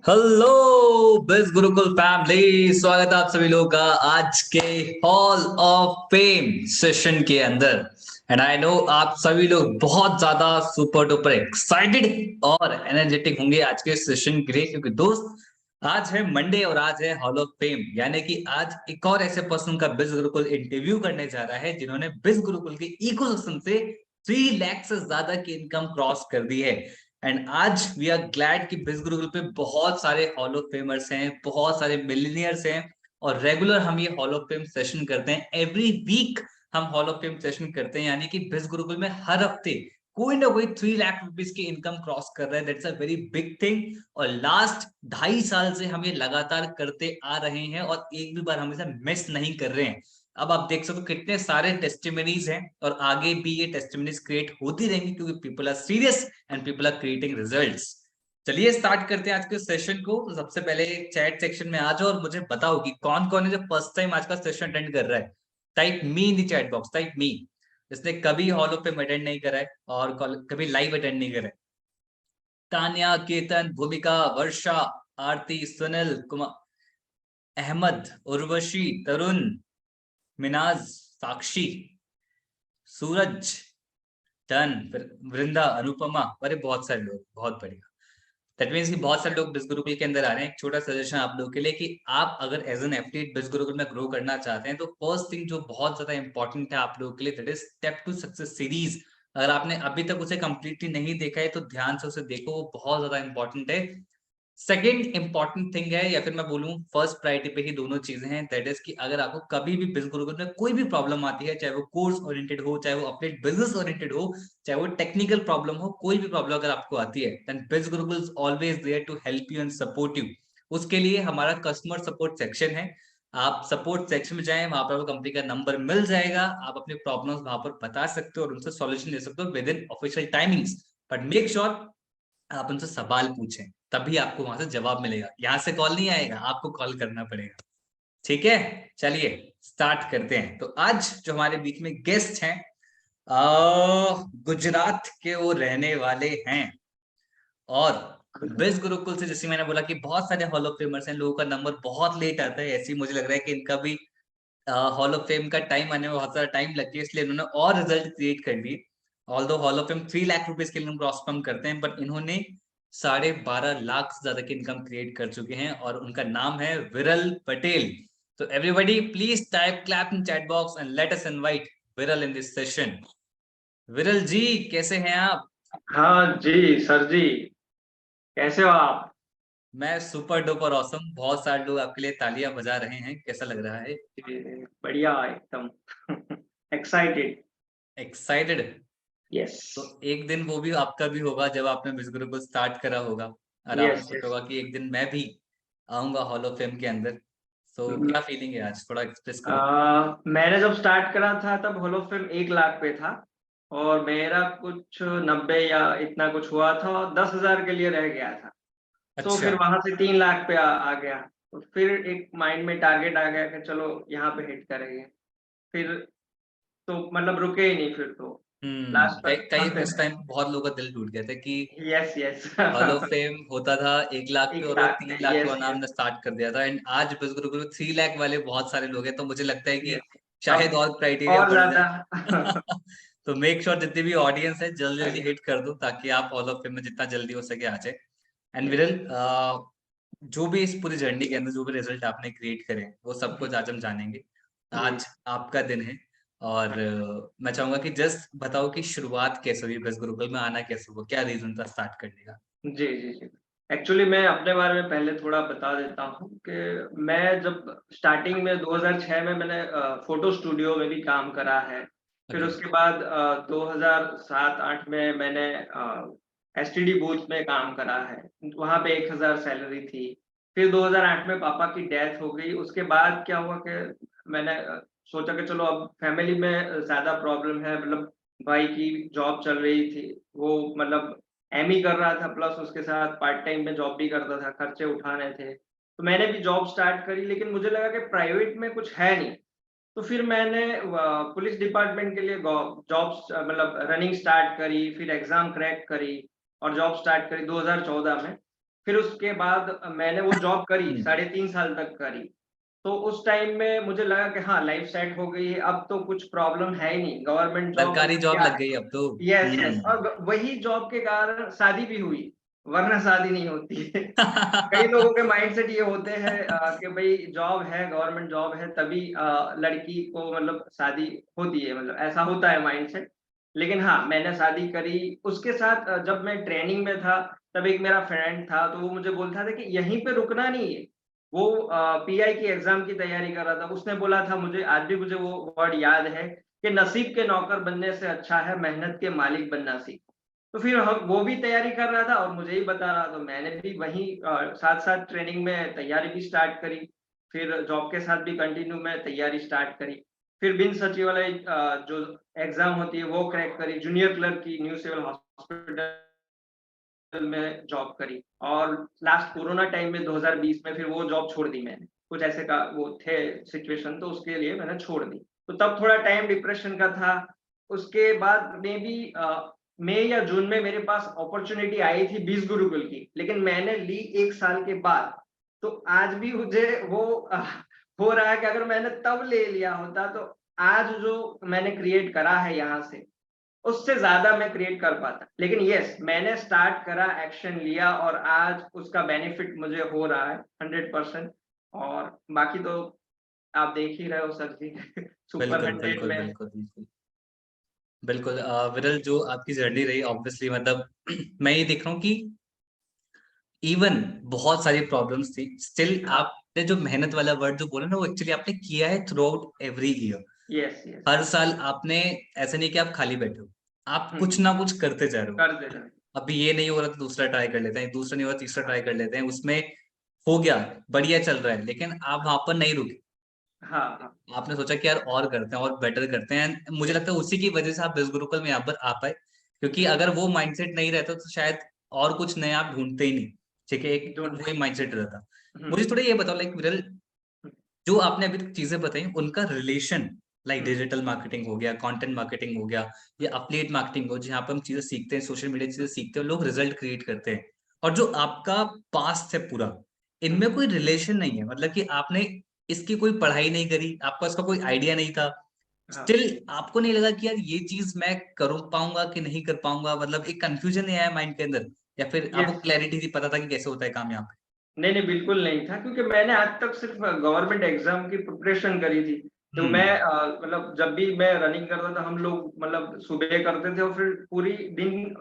Hello बिज Gurukul family, स्वागत है आप सभी लोगों का आज के हॉल ऑफ फेम सेशन के अंदर। एंड आई नो आप सभी लोग बहुत ज्यादा सुपर डुपर एक्साइटेड और एनर्जेटिक होंगे आज के सेशन के लिए, क्योंकि दोस्त आज है मंडे और आज है हॉल ऑफ फेम, यानी कि आज एक और ऐसे पर्सन का बिज गुरुकुल इंटरव्यू करने जा रहा है जिन्होंने बिज गुरुकुल के इकोसिस्टम से 3 लाख से ज्यादा की इनकम क्रॉस कर दी है। एंड आज वी आर ग्लैड कि बिज गुरुकुल पे बहुत सारे हॉल ऑफ फेमर्स हैं, बहुत सारे मिलीनियर्स हैं, और रेगुलर हम ये हॉल ऑफ फेम सेशन करते हैं। एवरी वीक हम हॉल ऑफ फेम सेशन करते हैं, यानी कि बिज गुरुकुल में हर हफ्ते कोई ना कोई 3 लाख रुपीज की इनकम क्रॉस कर रहा है। That's a very big thing. और लास्ट 2.5 साल से हम ये लगातार करते आ रहे हैं और एक भी बार हम इसे मिस नहीं कर रहे हैं। अब आप देख सकते हो कितने सारे टेस्टिमनीज हैं, और आगे भी ये टेस्टिमनीज क्रिएट होती रहेंगी क्योंकि people are serious and people are creating results. चलिए स्टार्ट करते हैं आज के सेशन को। तो सबसे पहले चैट सेक्शन में आ जाओ और मुझे बताओ कि कौन कौन है जो फर्स्ट टाइम आज का सेशन अटेंड कर रहा है। Type me in the chat box, type me. जिसने कभी हॉल ऑफ फेम अटेंड नहीं करा है और कभी लाइव अटेंड नहीं करा है। तान्या, केतन, भूमिका, वर्षा, आरती, सुनील कुमार, अहमद, उर्वशी, तरुण, मिनाज, साक्षी, सूरज, डन, वृंदा, अनुपमा। अरे बहुत सारे लोग, बहुत बढ़िया। दैट मीन्स कि बहुत सारे लोग बिज गुरुकुल के अंदर आ रहे हैं। एक छोटा सजेशन आप लोगों के लिए कि आप अगर एज एन एफिलिएट बिज गुरुकुल में ग्रो करना चाहते हैं तो फर्स्ट थिंग जो बहुत ज्यादा इंपॉर्टेंट है आप लोगों के लिए, that is step to success series. अगर आपने अभी तक उसे कंप्लीटली नहीं देखा है तो ध्यान से उसे देखो, वो बहुत ज्यादा इंपॉर्टेंट है। सेकेंड इंपॉर्टेंट थिंग है, या फिर मैं बोलूं फर्स्ट प्रायोरिटी पे ही दोनों चीजें हैं, दैट इज कि अगर आपको कभी भी बिजनेस गुरुकुल में कोई भी प्रॉब्लम आती है, चाहे वो कोर्स ओरिएंटेड हो, चाहे वो अपने बिजनेस ओरिएंटेड हो, चाहे वो टेक्निकल प्रॉब्लम हो, कोई भी प्रॉब्लम अगर आपको आती है, then business Gurukul is always there to help you and support you. उसके लिए हमारा कस्टमर सपोर्ट सेक्शन है। आप सपोर्ट सेक्शन में जाएं, वहां पर आपको कंपनी का नंबर मिल जाएगा। आप अपने प्रॉब्लम्स वहां पर बता सकते हो और उनसे सॉल्यूशन ले सकते हो with in official timings. But make sure आप उनसे सवाल पूछें, तभी आपको वहां से जवाब मिलेगा। यहाँ से कॉल नहीं आएगा, आपको कॉल करना पड़ेगा। ठीक है, चलिए स्टार्ट करते हैं। तो आज जो हमारे बीच में गेस्ट हैं, गुजरात के वो रहने वाले हैं। और बिज गुरुकुल से, जैसे मैंने बोला कि बहुत सारे हॉल ऑफ फेमर्स हैं, लोगों का नंबर बहुत लेट आता है, ऐसे ही मुझे लग रहा है कि इनका भी हॉल ऑफ फेम का टाइम आने में बहुत सारा टाइम लग गया, इसलिए इन्होंने और रिजल्ट क्रिएट कर लिए। Although hall of fame 3 lakh rupees के इनकम क्रॉस कम करते हैं, बट इन्होंने 12.5 लाख से ज्यादा की इनकम क्रिएट कर चुके हैं, और उनका नाम है विरल पटेल। तो everybody please type clap in chat box and let us invite विरल इन दिस सेशन। विरल जी, कैसे हैं आप? हाँ जी सर जी। कैसे हो आप? मैं सुपर डुपर ऑसम। बहुत सारे लोग आपके लिए तालियां बजा रहे हैं, कैसा लग रहा है? बढ़िया एकदम। एक्साइटेड। एक्साइटेड? यस। तो एक दिन वो भी आपका भी होगा जब आपने मिस ग्रुप को स्टार्ट करा होगा, और आपने यस सोचा यस। होगा कि एक दिन मैं भी आऊंगा हॉल ऑफ फेम के अंदर। तो क्या फीलिंग है आज, थोड़ा एक्सप्रेस करो। मैंने जब स्टार्ट करा था तब हॉल ऑफ फेम 1 लाख पे था। और मेरा कुछ 90 या इतना कुछ हुआ था और 10,000 के लिए रह गया था। तो अच्छा। फिर वहां से 3 लाख पे आ गया। तो फिर एक माइंड में टारगेट आ गया कि चलो यहाँ पे हिट करेंगे। फिर तो मतलब रुके ही नहीं फिर तो। लास्ट कई तक कई फंसे उस रहे। टाइम बहुत लोगों का दिल टूट गया था कि yes yes. Hall of fame होता था 1 लाख पे, एक और वो लाख पे। 3 लाख पे यस होना यस हमने स्टार्ट कर दिया था। एंड आज बिस ग्रुप में 3 लाख वाले बहुत सारे लोग हैं, तो मुझे लगता है कि यस। शायद अब और क्राइटेरिया और बढ़ ज्यादा। जाए। तो मेक श्योर जितनी भी ऑडियंस है जल्दी जल्दी हिट कर दो, ताकि आप हॉल ऑफ फेम में जितना जल्दी हो सके आ जाए। And yes. विरल, जो भी इस पूरी जर्नी के अंदर जो भी रिजल्ट आपने क्रिएट करे वो सब कुछ आज हम जानेंगे। जी। आज आपका दिन है, और मैं चाहूंगा कि जस्ट बताओ कि शुरुआत कैसे हुई, बस गुरुकुल में आना कैसे हुआ, क्या रीजन था स्टार्ट करने का? जी जी जी। एक्चुअली मैं अपने बारे में पहले थोड़ा बता देता हूँ कि मैं जब स्टार्टिंग में 2006 में मैंने फोटो स्टूडियो में भी काम करा है। फिर ओके। उसके बाद 2007-8 में मैंने एसटीडी बूथ में काम करा है। वहाँ पे 1,000 सैलरी थी। फिर 2008 में पापा की डेथ हो गई। उसके बाद क्या हुआ कि मैंने सोचा कि चलो अब फैमिली में ज्यादा प्रॉब्लम है। मतलब भाई की जॉब चल रही थी। वो मतलब एमई कर रहा था, प्लस उसके साथ पार्ट टाइम में जॉब भी करता था, खर्चे उठाने थे। तो मैंने भी जॉब स्टार्ट करी, लेकिन मुझे लगा कि प्राइवेट में कुछ है नहीं। तो फिर मैंने पुलिस डिपार्टमेंट के लिए जॉब मतलब रनिंग स्टार्ट करी, फिर एग्जाम क्रैक करी और जॉब स्टार्ट करी 2014 में। फिर उसके बाद मैंने वो जॉब करी, 3.5 साल तक करी। तो उस टाइम में मुझे लगा कि हाँ, लाइफ सेट हो गई है, अब तो कुछ प्रॉब्लम है ही नहीं, गवर्नमेंट जॉब सरकारी मतलब जॉब क्या लग है। गई अब तो। यस, यस, और वही जॉब के कारण शादी भी हुई, वरना शादी नहीं होती है। कई लोगों के माइंडसेट ये होते हैं कि भाई जॉब है, गवर्नमेंट जॉब है, तभी लड़की को मतलब शादी होती है, मतलब ऐसा होता है माइंडसेट। लेकिन हाँ, मैंने शादी करी, उसके साथ जब मैं ट्रेनिंग में था, तब एक मेरा फ्रेंड था, तो वो मुझे बोलता था कि यहीं पे रुकना नहीं है। वो पीआई की एग्ज़ाम की तैयारी कर रहा था, उसने बोला था मुझे, आज भी मुझे वो वर्ड याद है कि नसीब के नौकर बनने से अच्छा है मेहनत के मालिक बनना सीखो। तो फिर हम वो भी तैयारी कर रहा था और मुझे ही बता रहा था, तो मैंने भी वहीं साथ-साथ ट्रेनिंग में तैयारी भी स्टार्ट करी। फिर जॉब के साथ भी कंटिन्यू मैं तैयारी स्टार्ट करी। फिर बिन सचिवालय जो एग्ज़ाम होती है वो क्रैक करी, जूनियर क्लर्क की न्यू सिविल हॉस्पिटल में जॉब करी, और लास्ट कोरोना टाइम में 2020 में फिर वो जॉब छोड़ दी मैंने। कुछ ऐसे का वो थे सिचुएशन, तो उसके लिए मैंने छोड़ दी। तो तब थोड़ा टाइम डिप्रेशन का था। उसके बाद मेबी मई या जून में मेरे पास अपॉर्च्युनिटी आई थी 20 गुरुकुल की, लेकिन मैंने ली 1 साल के बाद। तो आज भी मुझे वो हो रहा है कि अगर मैंने तब ले लिया होता, तो आज जो मैंने क्रिएट करा है यहाँ से, उससे ज़्यादा मैं क्रिएट कर पाता। लेकिन येस, मैंने स्टार्ट करा, एक्शन लिया, और आज उसका बेनिफिट मुझे हो रहा है 100%। और बाकी तो आप देख ही रहे हो सर जी। सुपर बिल्कुल 100 बिल्कुल में। बिल्कुल बिल्कुल बिल्कुल। विरल, जो आपकी जर्नी रही ऑब्वियसली, मतलब मैं ये देख रहा हूँ कि इवन बहुत सारी प्रॉब्लम्स थी, स्टिल हाँ, आपने जो मेहनत वाला वर्ड जो बोला ना, वो एक्चुअली आपने किया है throughout every year. Yes, yes. हर साल आपने, ऐसे नहीं कि आप खाली बैठे हो, आप हुँ, कुछ ना कुछ करते जा रहे हो। कर दे रहे हैं। अभी ये नहीं हो रहा तो दूसरा ट्राई कर लेते हैं, दूसरा नहीं हो रहा तीसरा ट्राई कर लेते हैं, उसमें हो गया, बढ़िया चल रहा है, लेकिन आप वहां पर नहीं रुके। हाँ, हाँ। आपने सोचा कि यार और करते हैं और बेटर करते हैं। मुझे लगता है उसी की वजह से आप बिज़ गुरुकुल में यहाँ पर आ पाए, क्योंकि अगर वो माइंडसेट नहीं रहता तो शायद और कुछ नया आप ढूंढते ही नहीं। ठीक है, एक डोंट। वही माइंडसेट रहता। हुँ, मुझे थोड़ा ये बताओ, लाइक विरल, हुँ, जो आपने अभी तक चीजें बताई, उनका रिलेशन, लाइक हुँ, डिजिटल मार्केटिंग हो गया, कंटेंट मार्केटिंग हो गया, या अफिलिएट मार्केटिंग हो, जहाँ पर हम चीजें सीखते हैं, सोशल मीडिया चीजें सीखते हैं, लोग रिजल्ट क्रिएट करते हैं, और जो आपका पास्ट है पूरा, हुँ, इनमें कोई रिलेशन नहीं है। मतलब कि आपने इसकी कोई पढ़ाई नहीं करी, आपका इसका कोई आइडिया नहीं था, हाँ। स्टिल आपको नहीं लगा कि यार ये चीज मैं कर पाऊंगा कि नहीं कर पाऊंगा, मतलब एक कंफ्यूजन नहीं आया माइंड के अंदर, या फिर आपको यस। क्लैरिटी थी, पता था कि कैसे होता है काम यहाँ पे? नहीं, नहीं, बिल्कुल नहीं था, क्योंकि मैंने आज तक सिर्फ़ गवर्नमेंट एग्ज़ाम की प्रिपरेशन करी थी। तो मैं हम्म। मतलब जब भी मैं रनिंग करता था, हम लोग मतलब सुबह करते थे, और फिर पूरी दिन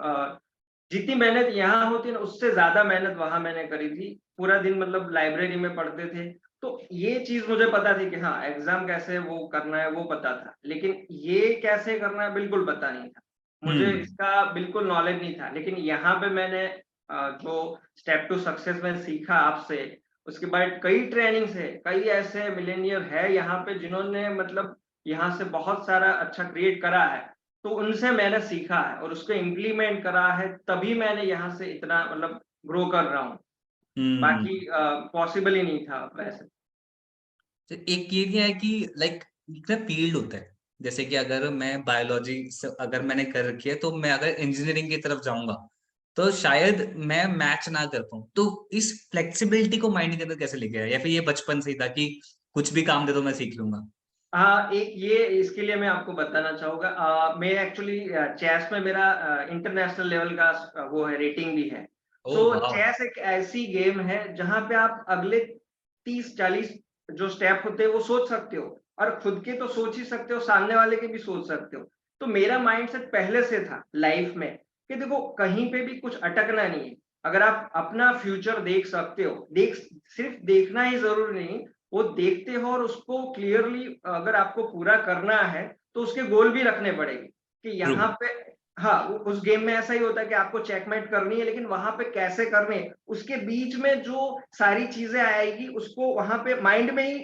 जितनी मेहनत यहाँ होती है ना, उससे ज़्यादा मेहनत वहाँ मैंने करी थी। पूरा दिन मतलब लाइब्रेरी में पढ़ते थे। तो ये चीज़ मुझे पता थी कि हाँ, एग्ज़ाम कैसे वो करना है, वो पता था। लेकिन ये कैसे करना है, बिल्कुल पता नहीं था। मुझे हम्म। इसका बिल्कुल नॉलेज नहीं था। लेकिन यहाँ पे मैंने जो स्टेप टू सक्सेस में सीखा आपसे, उसके बाद कई ट्रेनिंग्स है, कई ऐसे मिलेनियर है यहाँ पे जिन्होंने मतलब यहाँ से बहुत सारा अच्छा क्रिएट करा है। तो उनसे मैंने सीखा है और उसको इम्प्लीमेंट करा है, तभी मैंने यहाँ से इतना मतलब ग्रो कर रहा हूँ। हम्म। बाकी पॉसिबल ही नहीं था वैसे। तो एक ये भी है कि लाइक एक ना फील्ड होता है, जैसे कि अगर मैं बायोलॉजी से अगर मैंने कर रखी है, तो मैं अगर इंजीनियरिंग की तरफ जाऊंगा तो शायद मैं मैच ना कर पाऊँ। तो इस फ्लेक्सिबिलिटी को माइंड के अंदर कैसे लेके आया, या फिर ये बचपन से ही था कि कुछ भी काम दे दो मैं सीख लूंगा? हाँ, एक ये इसके लिए मैं आपको बताना चाहूँगा, मैं एक्चुअली चेस में मेरा इंटरनेशनल लेवल का वो है, रेटिंग भी है। ओह तो वाह। चेस एक ऐसी गेम है जहाँ पे आप अगले 30-40 जो स्टेप होते हैं वो सोच सकते हो, और खुद के तो सोच ही सकते हो, सामने वाले के भी सोच सकते हो। तो मेरा माइंडसेट पहले से था लाइफ में कि देखो, कहीं पे भी कुछ अटकना नहीं है। अगर आप अपना फ्यूचर देख सकते हो, सिर्फ देखना ही ज़रूरी नहीं, वो देखते हो और उसको क्लियरली अगर आपको पूरा करना है, तो उसके गोल भी रखने पड़ेंगे कि ट्रू। यहाँ पे हाँ, उस गेम में ऐसा ही होता है कि आपको चेकमेट करनी है, लेकिन वहां पे कैसे करने हैं, उसके बीच में जो सारी चीजें आएगी उसको वहां पे माइंड में ही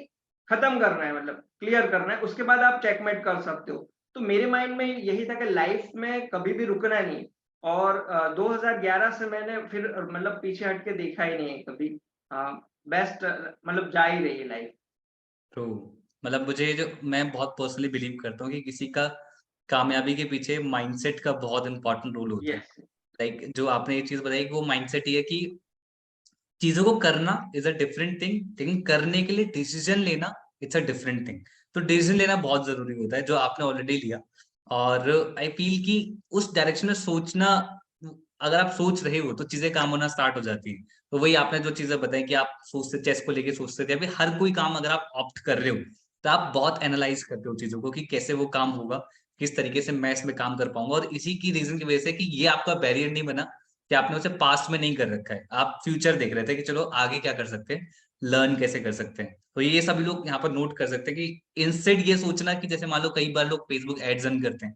खत्म करना है, मतलब क्लियर करना है, उसके बाद आप चेकमेट कर सकते हो। तो मेरे माइंड में यही था कि लाइफ में कभी भी रुकना नहीं है। और 2011 से मैंने फिर मतलब पीछे हट के देखा ही नहीं है कभी। बेस्ट मतलब जा ही रही है लाइफ। ट्रू। मतलब मुझे जो, मैं बहुत पर्सनली बिलीव करता हूँ कि किसी का कामयाबी के पीछे माइंडसेट का बहुत इंपॉर्टेंट रोल होता है। यस। लाइक जो आपने ये चीज बताई कि वो माइंडसेट ही है कि चीजों को करना इज अ डिफरेंट थिंग, लेकिन करने के लिए डिसीजन लेना इट्स अ डिफरेंट थिंग। तो डिसीजन लेना बहुत जरूरी होता है, जो आपने ऑलरेडी लिया। और आई फील कि उस डायरेक्शन में सोचना, अगर आप सोच रहे हो तो चीजें काम होना स्टार्ट हो जाती है। तो वही आपने जो चीजें बताई कि आप सोचते, चेस को लेके सोचते थे, अभी हर कोई काम अगर आप ऑप्ट कर रहे हो तो आप बहुत एनालाइज करते हो चीजों को कि कैसे वो काम होगा, किस तरीके से मैं इसमें काम कर पाऊंगा। और इसी की रीजन की वजह से कि ये आपका बैरियर नहीं बना कि आपने उसे पास्ट में नहीं कर रखा है, आप फ्यूचर देख रहे थे कि चलो आगे क्या कर सकते हैं, लर्न कैसे कर सकते हैं। तो ये सभी लोग यहाँ पर नोट कर सकते हैं कि इंस्टेड ये सोचना कि जैसे मान लो कई बार लोग फेसबुक एड्स रन करते हैं,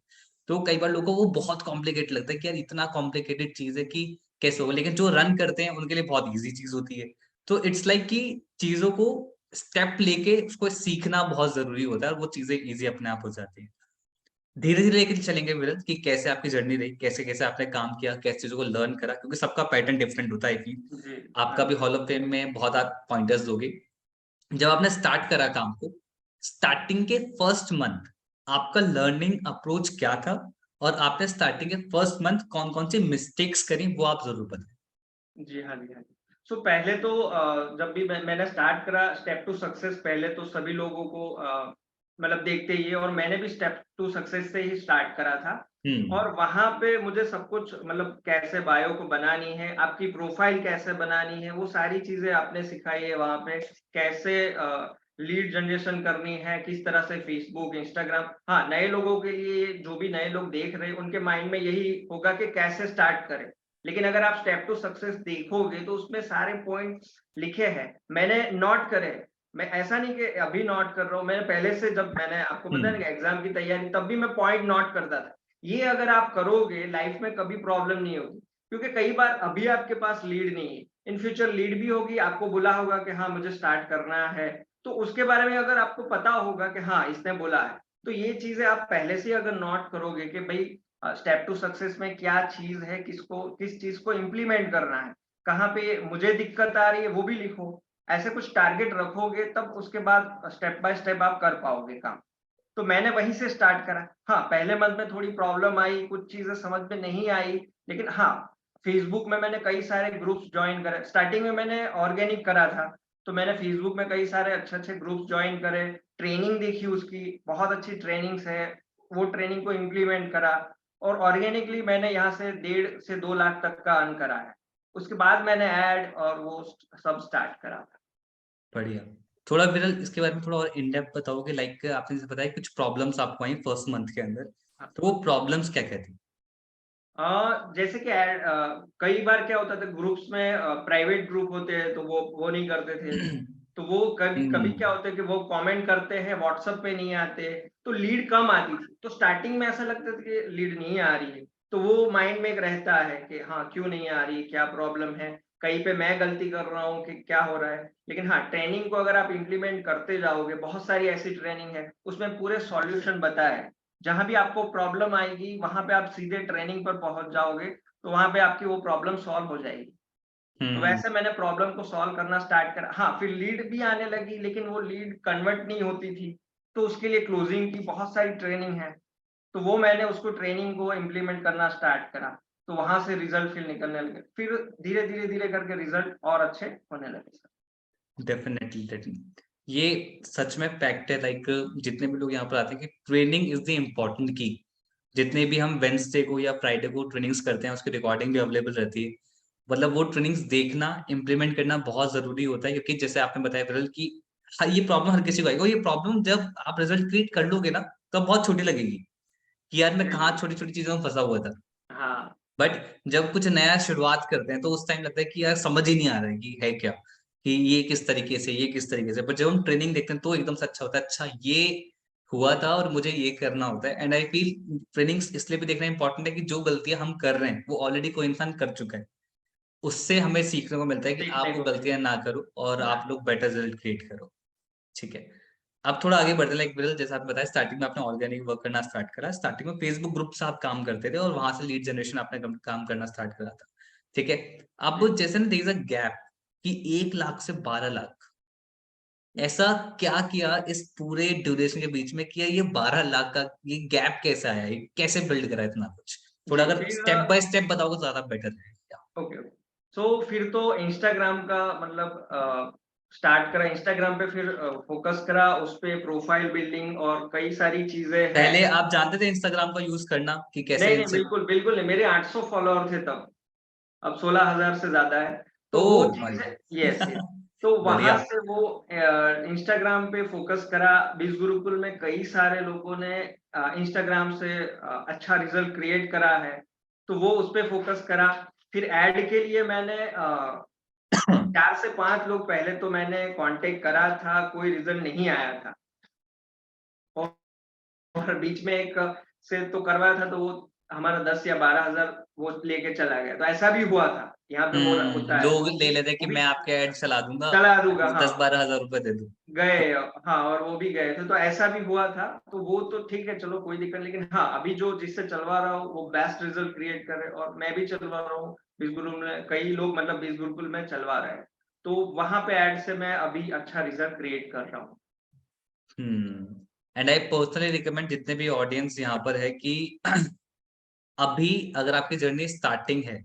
तो कई बार लोगों को वो बहुत कॉम्प्लिकेटेड लगता है कि यार इतना कॉम्प्लिकेटेड चीज है कि कैसे होगा, लेकिन जो रन करते हैं उनके लिए बहुत इजी चीज होती है। तो इट्स लाइक कि चीजों को स्टेप लेके उसको सीखना बहुत जरूरी होता है, और वो चीजें इजी अपने आप हो जाती है। धीरे धीरे लेके चलेंगे विरल कि कैसे आपकी जर्नी रही, कैसे कैसे आपने काम किया, कैसे चीजों को लर्न करा, क्योंकि सबका पैटर्न डिफरेंट होता है कि जी, हाँ आपका भी जी। हॉल ऑफ फेम में बहुत आप पॉइंटर्स दोगे। जब आपने स्टार्ट करा काम को, स्टार्टिंग के फर्स्ट मंथ आपका लर्निंग अप्रोच क्या था, और आपने स्टार्टिंग के फर्स्ट मंथ कौन कौन सी मिस्टेक्स करी वो आप जरूर बताएं। जी, हाँ जी, हाँ जी। सो पहले तो जब भी मैंने स्टार्ट करा स्टेप टू सक्सेस, पहले तो सभी लोगों को मतलब देखते ही है, और मैंने भी स्टेप टू सक्सेस से ही स्टार्ट करा था। हम्म। और वहाँ पे मुझे सब कुछ मतलब कैसे बायो को बनानी है, आपकी प्रोफाइल कैसे बनानी है, वो सारी चीज़ें आपने सिखाई है वहाँ पे। कैसे लीड जनरेशन करनी है, किस तरह से फेसबुक, इंस्टाग्राम, हाँ, नए लोगों के लिए, जो भी नए लोग देख रहे हैं, उनके माइंड में यही होगा कि कैसे स्टार्ट करें। लेकिन अगर आप स्टेप टू सक्सेस देखोगे तो उसमें सारे पॉइंट्स लिखे हैं, मैंने नोट करे। मैं ऐसा नहीं कि अभी नोट कर रहा हूँ, मैंने पहले से, जब मैंने आपको बताया हम्म। ना एग्जाम की तैयारी, तब भी मैं पॉइंट नोट करता था। ये अगर आप करोगे लाइफ में कभी प्रॉब्लम नहीं होगी, क्योंकि कई बार अभी आपके पास लीड नहीं है, इन फ्यूचर लीड भी होगी, आपको बोला होगा कि हाँ मुझे स्टार्ट करना है, तो उसके बारे में अगर आपको पता होगा कि हाँ इसने बोला है, तो ये चीजें आप पहले से अगर नोट करोगे कि भाई स्टेप टू सक्सेस में क्या चीज है, किसको किस चीज को इम्प्लीमेंट करना है, कहाँ पे मुझे दिक्कत आ रही है वो भी लिखो। ऐसे कुछ टारगेट रखोगे तब उसके बाद स्टेप बाय स्टेप आप कर पाओगे काम। तो मैंने वहीं से स्टार्ट करा। हाँ, पहले मंथ में थोड़ी प्रॉब्लम आई, कुछ चीजें समझ में नहीं आई, लेकिन हाँ, फेसबुक में मैंने कई सारे ग्रुप्स ज्वाइन करे। स्टार्टिंग में मैंने ऑर्गेनिक करा था, तो मैंने फेसबुक में कई सारे अच्छे-अच्छे ग्रुप्स ज्वाइन करे, ट्रेनिंग देखी उसकी, बहुत अच्छी ट्रेनिंग्स है, वो ट्रेनिंग को इम्प्लीमेंट करा, और ऑर्गेनिकली मैंने यहाँ से 1.5 से 2 लाख तक का अर्न करा है। उसके बाद मैंने ऐड और वो सब स्टार्ट करा था। बढ़िया। थोड़ा विरल इसके बारे में थोड़ा और इन डेप्थ बताओगे, लाइक आपने जैसे बताया कुछ प्रॉब्लम्स आपको आई फर्स्ट मंथ के अंदर, हाँ। तो वो प्रॉब्लम्स क्या क्या थी? जैसे कि कई बार क्या होता था ग्रुप्स में, प्राइवेट ग्रुप होते हैं तो वो नहीं करते थे। तो वो कभी कभी हम्म। क्या होता है कि वो कमेंट करते हैं, व्हाट्सएप पे नहीं आते, तो लीड कम आती थी। तो स्टार्टिंग में ऐसा लगता था कि लीड नहीं आ रही है, तो वो माइंड में एक रहता है कि हाँ क्यों नहीं आ रही, क्या प्रॉब्लम है, कहीं पे मैं गलती कर रहा हूँ कि क्या हो रहा है। लेकिन हाँ, ट्रेनिंग को अगर आप इम्प्लीमेंट करते जाओगे, बहुत सारी ऐसी ट्रेनिंग है उसमें पूरे सॉल्यूशन बताए हैं। जहां भी आपको प्रॉब्लम आएगी वहां पे आप सीधे ट्रेनिंग पर पहुंच जाओगे, तो वहां पे आपकी वो प्रॉब्लम सॉल्व हो जाएगी। तो हम्म। वैसे मैंने प्रॉब्लम को सॉल्व करना स्टार्ट करा। हाँ, फिर लीड भी आने लगी, लेकिन वो लीड कन्वर्ट नहीं होती थी, तो उसके लिए क्लोजिंग की बहुत सारी ट्रेनिंग है। तो वो मैंने उसको ट्रेनिंग को इम्प्लीमेंट करना स्टार्ट करा, तो वहां से रिजल्ट फिर निकलने लगे, फिर धीरे धीरे धीरे करके रिजल्ट और अच्छे होने लगे सर। डेफिनेटली डेफिनेटली, ये सच में फैक्ट है। लाइक जितने भी लोग यहाँ पर आते हैं कि ट्रेनिंग इज द इम्पोर्टेंट की। जितने भी हम वेंसडे को या फ्राइडे को ट्रेनिंग्स करते हैं उसकी रिकॉर्डिंग भी अवेलेबल रहती है। मतलब वो ट्रेनिंग्स देखना, इम्प्लीमेंट करना बहुत जरूरी होता है, क्योंकि जैसे आपने बताया विरल कि ये प्रॉब्लम हर किसी को आएगी, और ये प्रॉब्लम जब आप रिजल्ट क्रिएट कर लोगे ना तो बहुत छोटी लगेगी कि यार मैं जी कहाँ जी। छोटी छोटी चीजों में फंसा हुआ था। हाँ बट जब कुछ नया शुरुआत करते हैं तो उस टाइम लगता है कि यार समझ ही नहीं आ रहा है कि है क्या, कि ये किस तरीके से, ये किस तरीके से। पर जब हम ट्रेनिंग देखते हैं तो एकदम से अच्छा होता है, अच्छा ये हुआ था और मुझे ये करना होता है। एंड आई फील ट्रेनिंग्स इसलिए भी देखना इंपॉर्टेंट है कि जो गलतियां हम कर रहे हैं वो ऑलरेडी कोई इंसान कर चुका है, उससे हमें सीखने को मिलता है कि आप सीखने वो को गलतियां ना करो और मिला। आप लोग बेटर रिजल्ट क्रिएट करो। ठीक है। अब थोड़ा आगे बढ़ते हैं, लाइक विरल जैसा आपने बताया स्टार्टिंग में आपने ऑर्गेनिक वर्क करना स्टार्ट करा, स्टार्टिंग में फेसबुक ग्रुप से आप काम करते थे और वहां से लीड जनरेशन आपने काम करना स्टार्ट करा था। ठीक है। अब जी। जैसे ना देयर इज अ गैप कि 1 लाख से 12 लाख, ऐसा क्या किया इस पूरे ड्यूरेशन के बीच में किया ये 12 लाख का ये गैप कैसे आया, ये कैसे बिल्ड करा इतना कुछ? थोड़ा जी अगर फिर स्टेप बाय स्टेप बताओगे तो ज्यादा बेटर रहेगा। Okay okay. फिर तो इंस्टाग्राम का मतलब स्टार्ट करा, इंस्टाग्राम पे फिर फोकस करा, उस पे प्रोफाइल बिल्डिंग और कई सारी चीजें हैं। पहले आप जानते थे इंस्टाग्राम का यूज करना कि कैसे नहीं नहीं, इनसे? बिल्कुल बिल्कुल नहीं, मेरे 800 फॉलोअर थे तब, अब 16,000 से ज्यादा है। तो ओ वो माय चीजें, यस गॉड। यस, तो वहां बढ़िया। से वो इंस्टाग्राम पे फोकस करा। बीस गुरुकुल में कई सारे लोगों ने इंस्टाग्राम से अच्छा रिजल्ट क्रिएट करा है, तो वो उस पे फोकस करा। फिर ऐड के लिए मैंने 4 से 5 लोग पहले तो मैंने कांटेक्ट करा था, कोई रिजल्ट नहीं आया था। और और बीच में एक से तो करवाया था, तो वो हमारा 10 या 12 हजार वो लेके चला गया, तो ऐसा भी हुआ था, यहाँ पे हो होता है, लोग तो ले लेते वो कि भी मैं आपके ऐड चला दूंगा, चला दूंगा, हाँ। 10-12 हजार रुपए दे दूं। गए, हाँ, और वो भी गए थे, तो ऐसा भी हुआ था। तो वो तो ठीक है, चलो कोई दिक्कत, लेकिन हाँ, अभी जो जिससे चलवा रहा हूँ वो बेस्ट रिजल्ट क्रिएट करे, और मैं भी चलवा रहा हूँ बीस गुरुकुल में, कई लोग मतलब बीस गुरुकुल में चलवा रहे हैं, तो वहां पे ऐड से मैं अभी अच्छा रिजल्ट क्रिएट कर रहा हूँ। एंड आई पर्सनली रिकमेंड जितने भी ऑडियंस यहाँ पर है कि अभी अगर आपकी जर्नी स्टार्टिंग है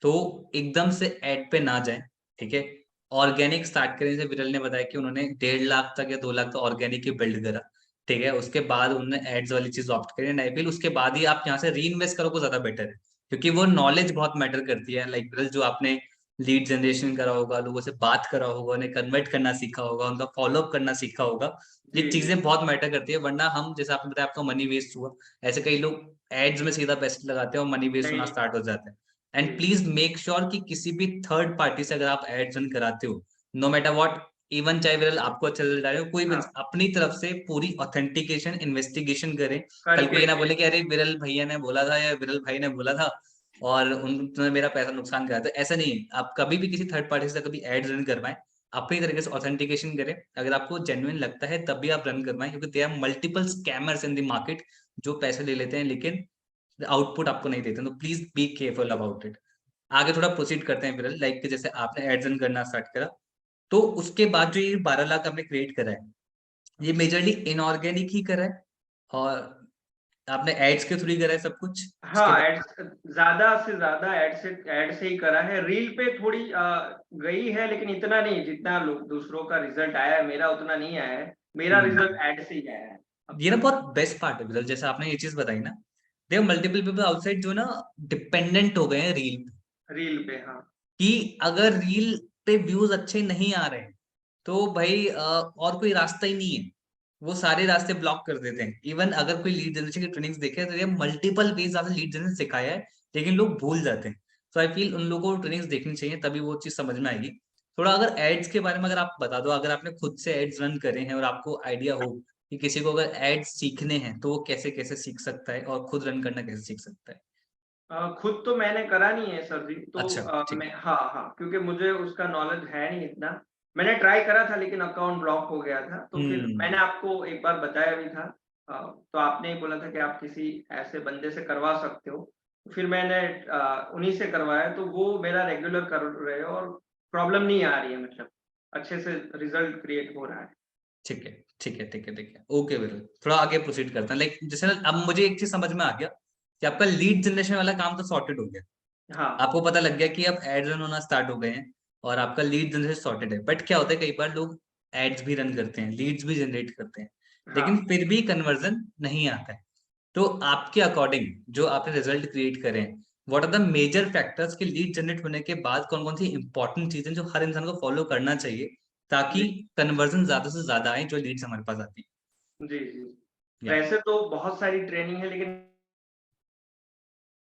तो एकदम से एड पे ना जाएं, ठीक है। ऑर्गेनिक स्टार्ट करें, जैसे विरल ने बताया कि उन्होंने 1.5 लाख तक या 2 लाख तक ऑर्गेनिक ही बिल्ड करा, ठीक है। उसके बाद उन्होंने एड्स वाली चीज ऑप्ट करी, एंड आई फील उसके बाद ही आप यहाँ से री इन्वेस्ट करो, को ज्यादा बेटर है, क्योंकि वो नॉलेज बहुत मैटर करती है। लाइक विरल, जो आपने लीड जनरेशन करा होगा, लोगों से बात करा होगा, उन्हें कन्वर्ट करना सीखा होगा, उनका फॉलोअप करना सीखा होगा, ये जी जी चीजें बहुत मैटर करती है। वरना हम, जैसे आपने बताया आपका मनी वेस्ट हुआ, ऐसे कई लोग एड्स में सीधा पैसे लगाते हैं और मनी वेस्ट होना नहीं, स्टार्ट हो जाता है। And ji please make sure कि किसी भी थर्ड पार्टी से अगर आप एड्स रन कराते हो, नो मैटर व्हाट, इवन चाहे विरल आपको अच्छा रिजल्ट आ रहा हो, कोई भी हाँ, अपनी तरफ से पूरी ऑथेंटिकेशन इन्वेस्टिगेशन करें। कल को करके ये ना फिर, बोले कि अरे विरल भैया ने बोला था या विरल भाई ने बोला था और उन्होंने मेरा पैसा नुकसान करा, तो ऐसा नहीं है। आप कभी भी किसी थर्ड पार्टी से कभी एड्स रन करवाएं, अपनी तरीके से ऑथेंटिकेशन करें, अगर आपको जेन्युइन लगता है तभी आप रन करवाएं, क्योंकि they are multiple scammers in the market जो पैसे ले लेते हैं लेकिन आउटपुट आपको नहीं देते, तो please be careful about it. आगे थोड़ा प्रोसीड करते हैं फिर, लाइक जैसे आपने एड्स रन करना स्टार्ट करा, तो उसके बाद जो ये 12 लाख आपने क्रिएट करा है, ये मेजरली इनऑर्गेनिक ही करा है और आपने एड्स के थ्रू ही करा है सब कुछ उसके हाँ, बाद? एड्स ज्यादा से ज्यादा ऐड से ही करा है। रील पे थोड़ी गई है, लेकिन इतना नहीं जितना लोग दूसरों का रिजल्ट आया है, मेरा उतना नहीं आया है। मेरा रिजल्ट हम्म ऐड से ही आया है अब ये ना तक। बहुत बेस्ट पार्ट है बिल्कुल, जैसे आपने ये चीज बताई ना, देयर मल्टीपल पीपल आउटसाइड जो ना डिपेंडेंट हो गए हैं रील, रील पे, हाँ। कि अगर रील पे व्यूज अच्छे नहीं आ रहे हैं तो भाई और कोई रास्ता ही नहीं है, वो सारे रास्ते ब्लॉक कर देते हैं। इवन अगर कोई लीड जनरेशन की ट्रेनिंग्स देखे तो ये मल्टीपल वेज आपने लीड जनरेशन सिखाया है, लेकिन लोग भूल जाते हैं। तो आई फील उन लोगों को ट्रेनिंग्स देखनी चाहिए, तभी वो चीज समझ में आएगी। थोड़ा अगर एड्स के बारे में अगर आप बता दो, अगर आपने खुद से एड्स रन करे हैं और आपको आइडिया हो कि किसी को अगर एड्स सीखने हैं तो वो कैसे कैसे सीख सकता है और खुद रन करना कैसे सीख सकता है? खुद तो मैंने करा नहीं है सर जी, तो अच्छा ठीक मैं, है। हाँ हाँ, क्योंकि मुझे उसका नॉलेज है नहीं इतना। मैंने ट्राई करा था, लेकिन अकाउंट ब्लॉक हो गया था, तो फिर हम्म मैंने आपको एक बार बताया भी था। तो आपने ही बोला था कि आप किसी ऐसे बंदे से करवा सकते हो। फिर मैंने उन्हीं से करवाया, तो वो मेरा रेगुलर कर रहे हो, और प्रॉब्लम नहीं आ रही है, मतलब अच्छे से रिजल्ट क्रिएट हो रहा है। ठीक है ठीक है ठीक है ठीक है, ओके विरल, थोड़ा आगे प्रोसीड करते हैं। लाइक जैसे ना अब मुझे एक चीज समझ में आ गया कि आपका लीड जनरेशन वाला काम तो सॉर्टेड हो गया, हाँ आपको पता लग गया कि अब एड रन होना स्टार्ट हो गए हैं और आपका लीड जनरेशन सॉर्टेड है। बट क्या होता है, कई बार लोग एड्स भी रन करते हैं, लीड्स भी जनरेट करते हैं, लेकिन हाँ। फिर भी कन्वर्जन नहीं आता है। तो आपके अकॉर्डिंग जो आपने रिजल्ट क्रिएट करे हैं, what are the major factors के लीड जनरेट होने के बाद कौन कौन सी इंपॉर्टेंट चीजें जो हर इंसान को फॉलो करना चाहिए ताकि जी कन्वर्जन ज्यादा से ज्यादा आए जो लीड्स हमारे पास आती जी जी। है? या वैसे तो बहुत सारी ट्रेनिंग है, लेकिन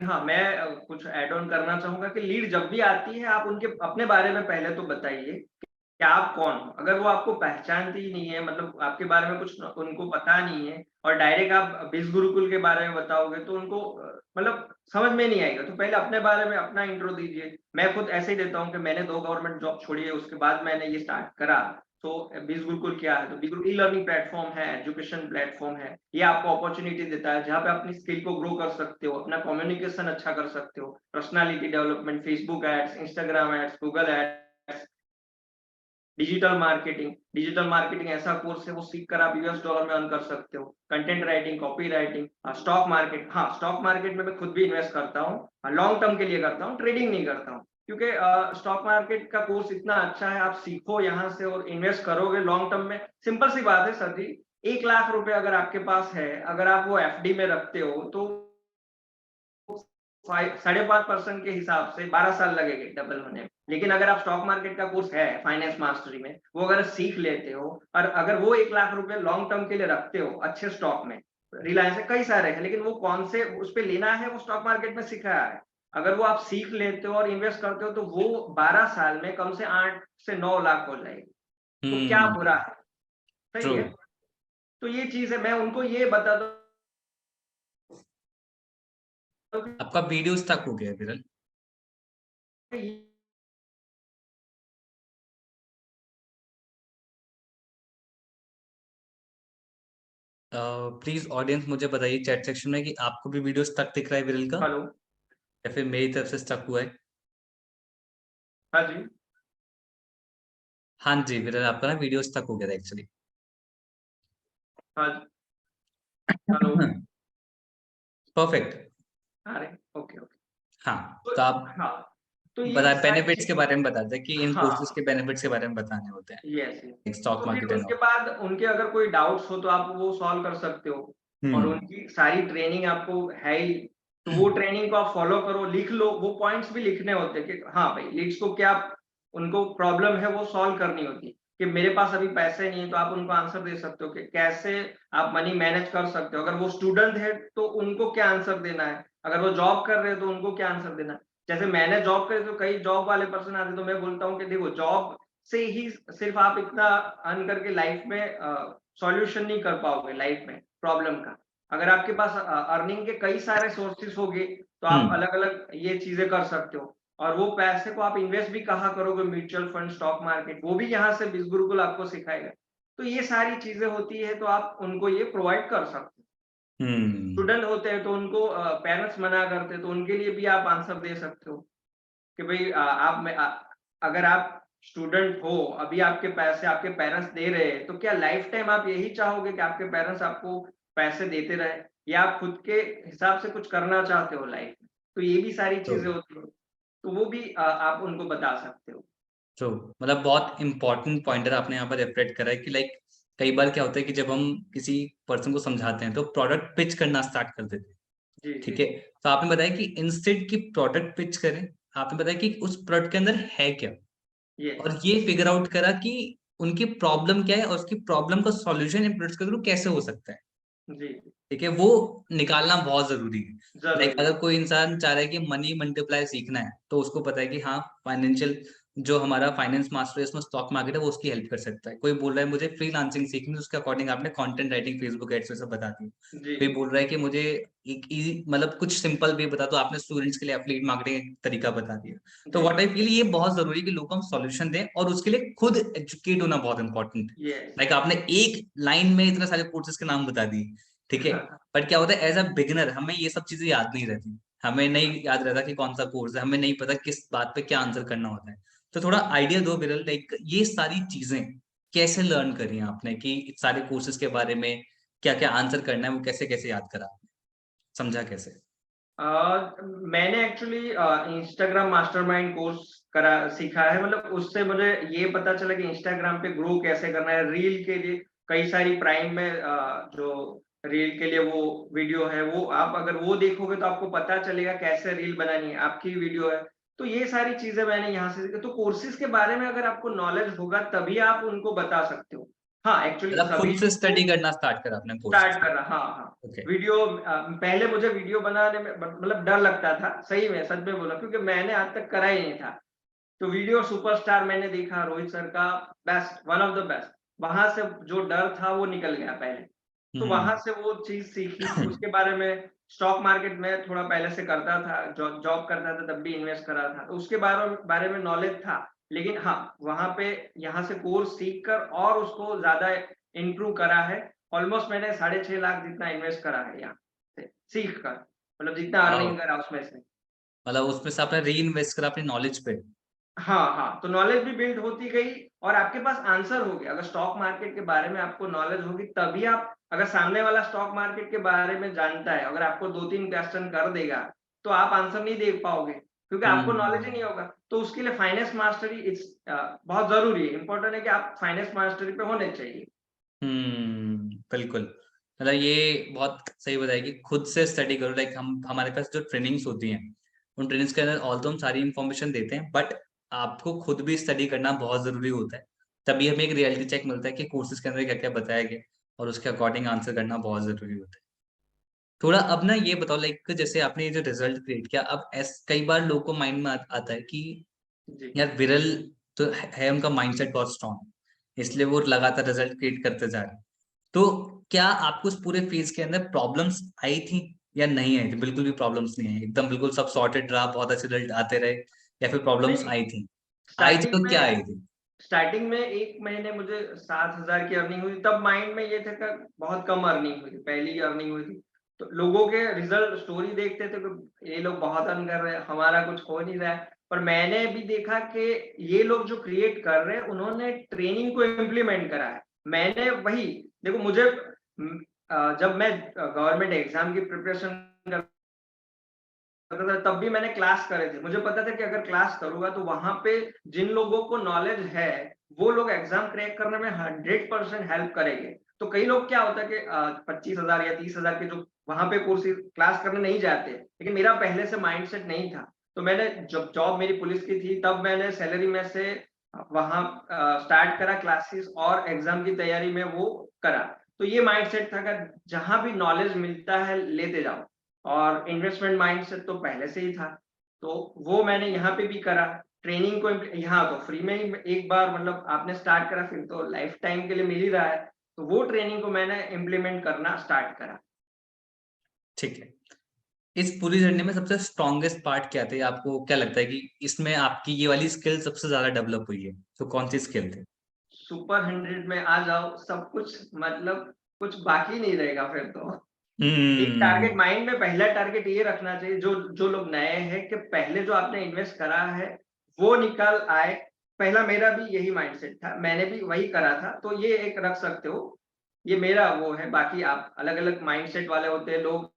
हाँ, मैं कुछ ऐड ऑन करना चाहूँगा कि लीड जब भी आती है, आप उनके अपने बारे में पहले तो बताइए कि आप कौन हो? अगर वो आपको पहचानती ही नहीं है, मतलब आपके बारे में कुछ उनको पता नहीं है, और डायरेक्ट आप बीस गुरुकुल के बारे में बताओगे, तो उनको मतलब समझ में नहीं आएगा। तो पहले अपने बारे में अपना इंट्रो दीजिए। मैं खुद ऐसे ही देता हूँ कि मैंने 2 गवर्नमेंट जॉब छोड़ी है, उसके बाद मैंने ये स्टार्ट करा। तो बीस गुरुकुल क्या है? तो बीस गुरुकुल ई-लर्निंग प्लेटफ़ॉर्म है, एजुकेशन प्लेटफ़ॉर्म है। ये आपको अपॉर्च्युनिटी देता है, जहाँ पे अपनी स्किल को ग्रो कर सकते हो, अपना कम्युनिकेशन अच्छा कर सकते हो, personality development, Facebook ads, Instagram ads, Google ads, digital marketing ऐसा कोर्स है, वो सीख कर आप यूएस डॉलर में अर्न कर सकते हो। Content writing, copy writing, stock market, हाँ, स्टॉक मार्केट में मैं खुद भी इन्वेस्ट करता हूँ, लॉन्ग टर्म के लिए करता हूँ, ट्रेडिंग नहीं करता हूँ। क्योंकि स्टॉक मार्केट का कोर्स इतना अच्छा है, आप सीखो यहाँ से और इन्वेस्ट करोगे लॉन्ग टर्म में। सिंपल सी बात है सर जी, 1 लाख रुपए अगर आपके पास है, अगर आप वो एफडी में रखते हो तो 5.5% के हिसाब से 12 साल लगेंगे डबल होने में। लेकिन अगर आप स्टॉक मार्केट का कोर्स है फाइनेंस मास्टरी में, वो अगर सीख लेते हो और अगर वो 1 लाख रुपए लॉन्ग टर्म के लिए रखते हो अच्छे स्टॉक में, रिलायंस है, कई सारे हैं, लेकिन वो कौन से उस पे लेना है वो स्टॉक मार्केट में सिखाया है। अगर वो आप सीख लेते हो और इन्वेस्ट करते हो तो वो 12 साल में कम से 8 से 9 लाख हो जाएगी। तो क्या बुरा है? ट्रू। सही है। तो ये चीज है, मैं उनको ये बताता हूँ आपका वीडियो स्टक हो गया है, विरल। कि प्लीज ऑडियंस मुझे बताइए चैट सेक्शन में कि आपको भी वीडियो स्टक दिख रहा है विरल का, हेलो। या फिर मेरी तरफ से स्टक हुआ है। हाँ जी। हाँ जी विरल, आपका ना वीडियो स्टक हो गया था एक्चुअली। हाँ जी। हेलो। परफेक्ट। अरे ओके ओके। हाँ तो तो आप हाँ, तो ये बता, सारी बेनिफिट्स के चीजें। बारे में बताते हैं कि इन कोर्सेज हाँ। के बेनिफिट्स के बारे में बताने होते यस यस। हैं, स्टॉक तो फिर मार्केट एंड उसके ऑल। बाद उनके अगर कोई डाउट्स हो तो आप वो सॉल्व कर सकते हो। और हम्म। उनकी सारी ट्रेनिंग आपको है ही, तो वो ट्रेनिंग को आप फॉलो करो, लिख लो, वो पॉइंट्स भी लिखने होते हैं कि हाँ भाई लीड्स को क्या उनको प्रॉब्लम है वो सॉल्व करनी होती, कि मेरे पास अभी पैसे नहीं है, तो आप उनको आंसर दे सकते हो कि कैसे आप मनी मैनेज कर सकते हो। अगर वो स्टूडेंट है तो उनको क्या आंसर देना है, अगर वो जॉब कर रहे हैं तो उनको क्या आंसर देना है। जैसे मैंने जॉब करे तो कई जॉब वाले पर्सन आते, तो मैं बोलता हूँ कि देखो जॉब से ही सिर्फ आप इतना अर्न करके लाइफ में सॉल्यूशन नहीं कर पाओगे लाइफ में प्रॉब्लम का। अगर आपके पास अर्निंग के कई सारे सोर्सेस होंगे तो आप हम्म। अलग अलग ये चीजें कर सकते हो। और वो पैसे को आप इन्वेस्ट भी कहाँ करोगे, म्यूचुअल फंड, स्टॉक मार्केट, वो भी यहाँ से बिज गुरुकुल आपको सिखाएगा। तो ये सारी चीजें होती है, तो आप उनको ये प्रोवाइड कर सकते हो। हम्म। स्टूडेंट होते हैं तो उनको पेरेंट्स मना करते हैं, तो उनके लिए भी आप आंसर दे सकते हो कि भाई अगर आप स्टूडेंट हो, अभी आपके पैसे आपके पेरेंट्स दे रहे हैं, तो क्या लाइफ टाइम आप यही चाहोगे कि आपके पेरेंट्स आपको पैसे देते रहे, या आप खुद के हिसाब से कुछ करना चाहते हो लाइफ में। तो ये भी सारी तो चीजें होती हैं, तो वो भी आप उनको बता सकते हो। तो मतलब बहुत इंपॉर्टेंट पॉइंटर आपने यहाँ पर रिफ्लेक्ट करा है कि लाइक कई बार क्या होता है कि जब हम किसी पर्सन को समझाते हैं तो प्रोडक्ट पिच करना स्टार्ट कर देते हैं। जी जी ठीक है। तो आपने बताया कि इंस्टेड की प्रोडक्ट पिच करें, आपने बताया कि उस प्रोडक्ट के अंदर है क्या, यस। और ये फिगर आउट करा कि उनकी प्रॉब्लम क्या है और उसकी प्रॉब्लम का सॉल्यूशन इन प्रोडक्ट्स के थ्रू कैसे हो सकता है। जी। ठीक है, वो निकालना बहुत जरूरी है। लाइक जरूरी है। अगर कोई इंसान चाह रहा है कि मनी मल्टीप्लाई सीखना है तो उसको पता है कि हाँ फाइनेंशियल, जो हमारा फाइनेंस मास्टर है इसमें स्टॉक मार्केट है, वो उसकी हेल्प कर सकता है। कोई बोल रहा है मुझे फ्रीलांसिंग सीखनी है, उसके अकॉर्डिंग आपने कंटेंट राइटिंग, फेसबुक एड्स सब बता दी। जी कोई जी। बोल रहा है कि मुझे एक इजी मतलब कुछ सिंपल वे बता दो, आपने स्टूडेंट्स के लिए एफिलिएट मार्केटिंग तरीका बता दिया। तो जी। व्हाट आई फील ये बहुत जरूरी है कि लोगों को हम सॉल्यूशन दें, और उसके लिए खुद एजुकेट होना बहुत इंपॉर्टेंट है। यस। लाइक आपने एक लाइन में इतने सारे कोर्सेज के नाम बता दिए। ठीक है। बट क्या होता है एज अ बिगिनर हमें ये सब चीजें याद नहीं रहती, हमें नहीं याद रहता कि कौन सा कोर्स है, हमें नहीं पता किस बात पे क्या आंसर करना होता है। तो थोड़ा आइडिया दो विरल, लाइक ये सारी चीजें कैसे लर्न करी आपने, कि इस सारे कोर्सेज के बारे में क्या क्या आंसर करना है वो कैसे कैसे याद करा आपने? समझा कैसे? मैंने एक्चुअली इंस्टाग्राम मास्टरमाइंड कोर्स करा सीखा है, मतलब उससे मुझे ये पता चला कि इंस्टाग्राम पे ग्रो कैसे करना है। रील के लिए कई सारी प्राइम में जो रील के लिए वो वीडियो है, वो आप अगर वो देखोगे तो आपको पता चलेगा कैसे रील बनानी है, आपकी वीडियो है। तो ये सारी चीजें मैंने यहाँ से सीखी। तो कोर्सेज के बारे में अगर आपको नॉलेज होगा तभी आप उनको बता सकते हो। हाँ एक्चुअली मतलब खुद सभी से लोग को स्टडी करना स्टार्ट करा आपने कोर्सेज? स्टार्ट करा। हाँ हाँ। ओके। वीडियो पहले मुझे वीडियो बनाने में मतलब डर लगता था, सही में सच में बोला, क्योंकि मैंने आज तक करा ही नहीं था। तो वीडियो सुपरस्टार मैंने देखा, रोहित सर का, best, one of the best. वहां से जो डर था वो निकल गया पहले। तो वहां हम्म। से वो चीज सीखी, फिर उसके बारे में स्टॉक मार्केट में थोड़ा पहले से करता था, जॉब करता था तब भी इन्वेस्ट करा था, तो उसके बारे में नॉलेज था। लेकिन हाँ वहां पे यहाँ से कोर्स सीख कर और उसको ज्यादा इम्प्रूव करा है। ऑलमोस्ट मैंने 6.5 लाख जितना इन्वेस्ट करा है यहाँ से सीख कर, मतलब जितना वाओ। अर्निंग करा उसमें से। मतलब उसमें से आपने री इन्वेस्ट करा अपनी नॉलेज पे? हाँ हाँ, तो नॉलेज भी बिल्ड होती गई और आपके पास आंसर हो गया। अगर स्टॉक मार्केट के बारे में आपको नॉलेज होगी तभी आप, अगर सामने वाला स्टॉक मार्केट के बारे में जानता है, अगर आपको 2-3 क्वेश्चन कर देगा तो आप आंसर नहीं दे पाओगे। क्योंकि आपको नॉलेज ही नहीं होगा। तो उसके लिए फाइनेंस मास्टरी बहुत जरूरी है, इंपॉर्टेंट है कि आप फाइनेंस मास्टरी पे होने चाहिए। बिल्कुल। मतलब ये बहुत सही बताया कि खुद से स्टडी करो। लाइक हम हमारे पास जो ट्रेनिंग्स होती हैं, उन ट्रेनिंग्स के अंदर ऑल तो हम सारी इन्फॉर्मेशन देते हैं, बट आपको खुद भी स्टडी करना बहुत ज़रूरी होता है। तभी हमें एक रियलिटी चेक मिलता है कि कोर्सेज के अंदर क्या-क्या बताया गया, और उसके अकॉर्डिंग आंसर करना बहुत ज़रूरी होता है। थोड़ा अब ना ये बताओ, लाइक जैसे आपने ये जो रिजल्ट क्रिएट किया, अब कई बार लोगों को माइंड में आता है कि जी यार विरल तो है, उनका माइंडसेट बहुत स्ट्रांग, इसलिए वो लगातार रिजल्ट क्रिएट करते जा रहे हैं। तो क्या आपको उस पूरे फेज के अंदर प्रॉब्लम्स आई थी या नहीं आई थी? बिल्कुल भी प्रॉब्लम्स नहीं आई, एकदम बिल्कुल सब सॉर्टेड रहा, बहुत अच्छे रिजल्ट आते रहे, या फिर प्रॉब्लम्स नहीं, आई थी? आई थी स्टार्टिंग तो क्या में आई थी? स्टार्टिंग में 1 महीने मुझे 7,000 की अर्निंग हुई, तब माइंड में ये था कि बहुत कम अर्निंग हुई थी, पहली अर्निंग हुई थी। तो लोगों के रिजल्ट स्टोरी देखते थे कि ये लोग बहुत अर्न कर रहे हैं, हमारा कुछ हो नहीं रहा है। पर मैंने भी देखा कि ये लोग जो क्रिएट कर रहे हैं, उन्होंने ट्रेनिंग को इम्प्लीमेंट करा है। मैंने वही देखो, मुझे जब मैं गवर्नमेंट एग्जाम की प्रिपरेशन कर करता था, तब भी मैंने क्लास करे थे। मुझे पता था कि अगर क्लास करूँगा तो वहाँ पे जिन लोगों को नॉलेज है, वो लोग एग्ज़ाम क्रैक करने में 100% हेल्प करेंगे। तो कई लोग क्या होता है कि 25,000 या 30,000 के जो वहाँ पे कोर्सेज़ क्लास करने नहीं जाते, लेकिन मेरा पहले से माइंडसेट नहीं था। तो मैंने जब जॉब मेरी पुलिस की थी, तब मैंने सैलरी में से वहाँ स्टार्ट करा क्लासेस और एग्ज़ाम की तैयारी में वो करा। तो ये माइंडसेट था कि जहाँ भी नॉलेज मिलता है, लेते जाओ। और इन्वेस्टमेंट माइंडसेट तो पहले से ही था, तो वो मैंने यहाँ पे भी करा। ट्रेनिंग को यहाँ तो फ्री में ही एक बार मतलब आपने स्टार्ट करा, फिर तो लाइफ टाइम के लिए मिल ही रहा है। तो वो ट्रेनिंग को मैंने इम्प्लीमेंट करना स्टार्ट करा। ठीक है। इस पूरी जर्नी में सबसे स्ट्रॉन्गेस्ट पार्ट क्या थे? आपको क्या लगता है कि इसमें आपकी ये वाली स्किल सबसे ज्यादा डेवलप हुई है? तो कौन सी स्किल थे? सुपर 100 में आ जाओ, सब कुछ मतलब कुछ बाकी नहीं रहेगा फिर तो। एक टारगेट हम्म। माइंड में, पहला टारगेट ये रखना चाहिए, जो जो लोग नए हैं, कि पहले जो आपने इन्वेस्ट करा है वो निकल आए। पहला मेरा भी यही माइंडसेट था, मैंने भी वही करा था, तो ये एक रख सकते हो। ये मेरा वो है, बाकी आप अलग अलग माइंडसेट वाले होते हैं लोग,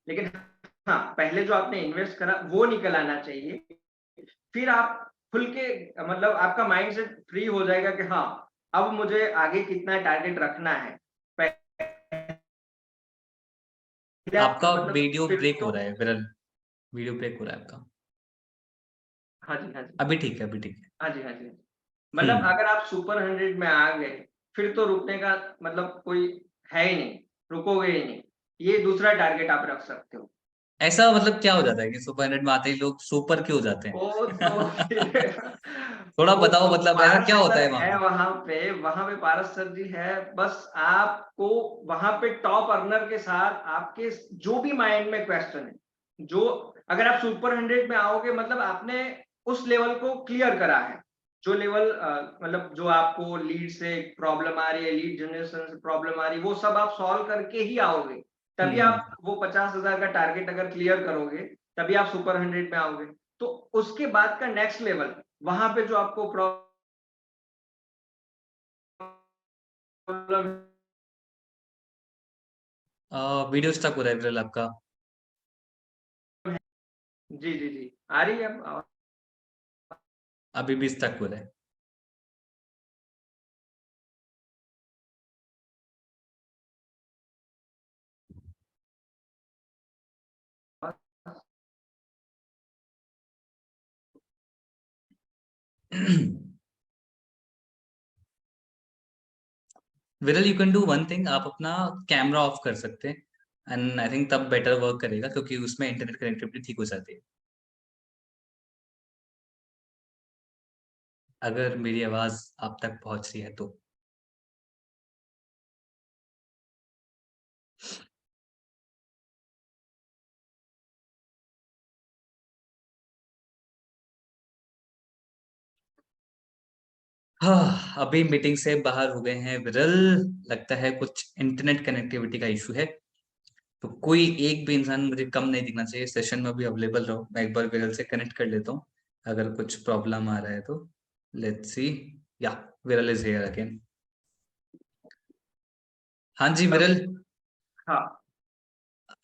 लेकिन हाँ, पहले जो आपने इन्वेस्ट करा वो निकल आना चाहिए। फिर आप खुल के मतलब आपका माइंडसेट फ्री हो जाएगा कि हाँ, अब मुझे आगे कितना टारगेट रखना है। पहले आप आपका मतलब वीडियो फिर ब्रेक हो तो रहा है विरल, वीडियो ब्रेक हो रहा है आपका। हाँ जी, हाँ जी। अभी ठीक है, अभी ठीक है। हाँ जी, हाँ जी। मतलब हम्म। अगर आप सुपर 100 में आ गए, फिर तो रुकने का मतलब कोई है ही नहीं, रुकोगे ही नहीं। ये दूसरा टारगेट आप रख सकते हो। ऐसा मतलब क्या हो जाता है कि सुपर 100 में आते ही लोग सुपर क्यों हो जाते हैं? वो तो फिर थोड़ा वो बताओ, मतलब ऐसा पारस क्या होता सर है वहां है पे? वहाँ पे पारस सर जी है। बस आपको वहाँ पे टॉप अर्नर के साथ आपके जो भी माइंड में क्वेश्चन है, जो अगर आप सुपर 100 में आओगे, मतलब आपने उस लेवल को क्लियर करा है। जो लेवल मतलब जो आपको लीड से प्रॉब्लम आ रही है, लीड जनरेशन से प्रॉब्लम आ रही है, वो सब आप सॉल्व करके ही आओगे। तभी हम्म। आप वो 50,000 का टारगेट अगर क्लियर करोगे, तभी आप सुपर 100 में आओगे। तो उसके बाद का नेक्स्ट लेवल, वहां पे जो आपको प्रॉब्लम वीडियो स्टक हो रहा है विरल आपका। है। जी जी जी, आ रही है अब अभी भी स्टक हो रहा है। आवाज? विरल, you can do one thing, आप अपना कैमरा ऑफ कर सकते हैं, एंड आई थिंक तब बेटर वर्क करेगा, क्योंकि उसमें इंटरनेट कनेक्टिविटी ठीक हो जाती है। अगर मेरी आवाज आप तक पहुंच रही है तो। हाँ, अभी मीटिंग से बाहर हो गए हैं विरल। लगता है कुछ इंटरनेट कनेक्टिविटी का इशू है। तो कोई एक भी इंसान मुझे कम नहीं दिखना चाहिए, सेशन में भी अवेलेबल रहो। मैं एक बार विरल से कनेक्ट कर लेता हूँ, अगर कुछ प्रॉब्लम आ रहा है तो। Let's see. या, विरल इज हियर अगेन। हाँ जी तब विरल। हाँ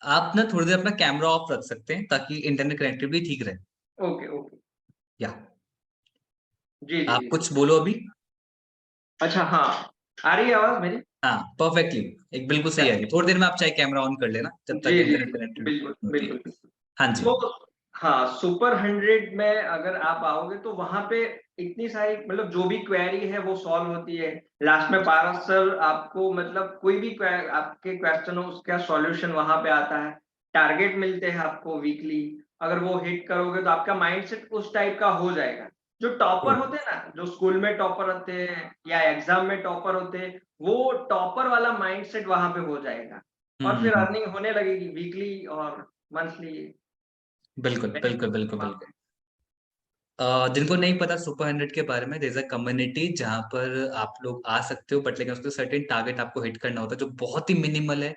आप ना थोड़ी देर अपना कैमरा ऑफ रख सकते हैं ताकि इंटरनेट कनेक्टिविटी ठीक रहे। Okay, okay. या जी, जी, आप जी। कुछ बोलो अभी। अच्छा, हाँ। आ रही है आवाज़ मेरी? हाँ, परफेक्टली, एक बिल्कुल सही आ रही है। थोड़ी देर में आप चाहे कैमरा ऑन कर लेना जब तक जी, जी, इंटरनेट जी। कनेक्टिविटी बिल्कुल, होती है। बिल्कुल, बिल्कुल। हाँ जी। तो हाँ, सुपर 100 में अगर आप आओगे तो वहाँ पे इतनी सारी मतलब जो भी क्वेरी है वो सॉल्व होती है। लास्ट में पारस सर आपको मतलब कोई भी आपके क्वेश्चन हो उसका सॉल्यूशन वहाँ पे आता है। टारगेट मिलते हैं आपको वीकली, अगर वो हिट करोगे तो आपका माइंडसेट उस टाइप का हो जाएगा। जो टॉपर Cool. होते हैं ना, जो स्कूल में टॉपर होते हैं या एग्ज़ाम में टॉपर होते हैं, वो टॉपर वाला माइंडसेट वहाँ पे हो जाएगा और फिर हम्म। अर्निंग होने लगेगी वीकली और मंथली। बिल्कुल बिल्कुल बिल्कुल बिल्कुल। जिनको नहीं पता सुपर 100 के बारे में, देयर इज अ कम्युनिटी जहां पर आप लोग आ सकते हो, बट लेकिन उसके सर्टेन टारगेट आपको हिट करना होता है जो बहुत ही मिनिमल है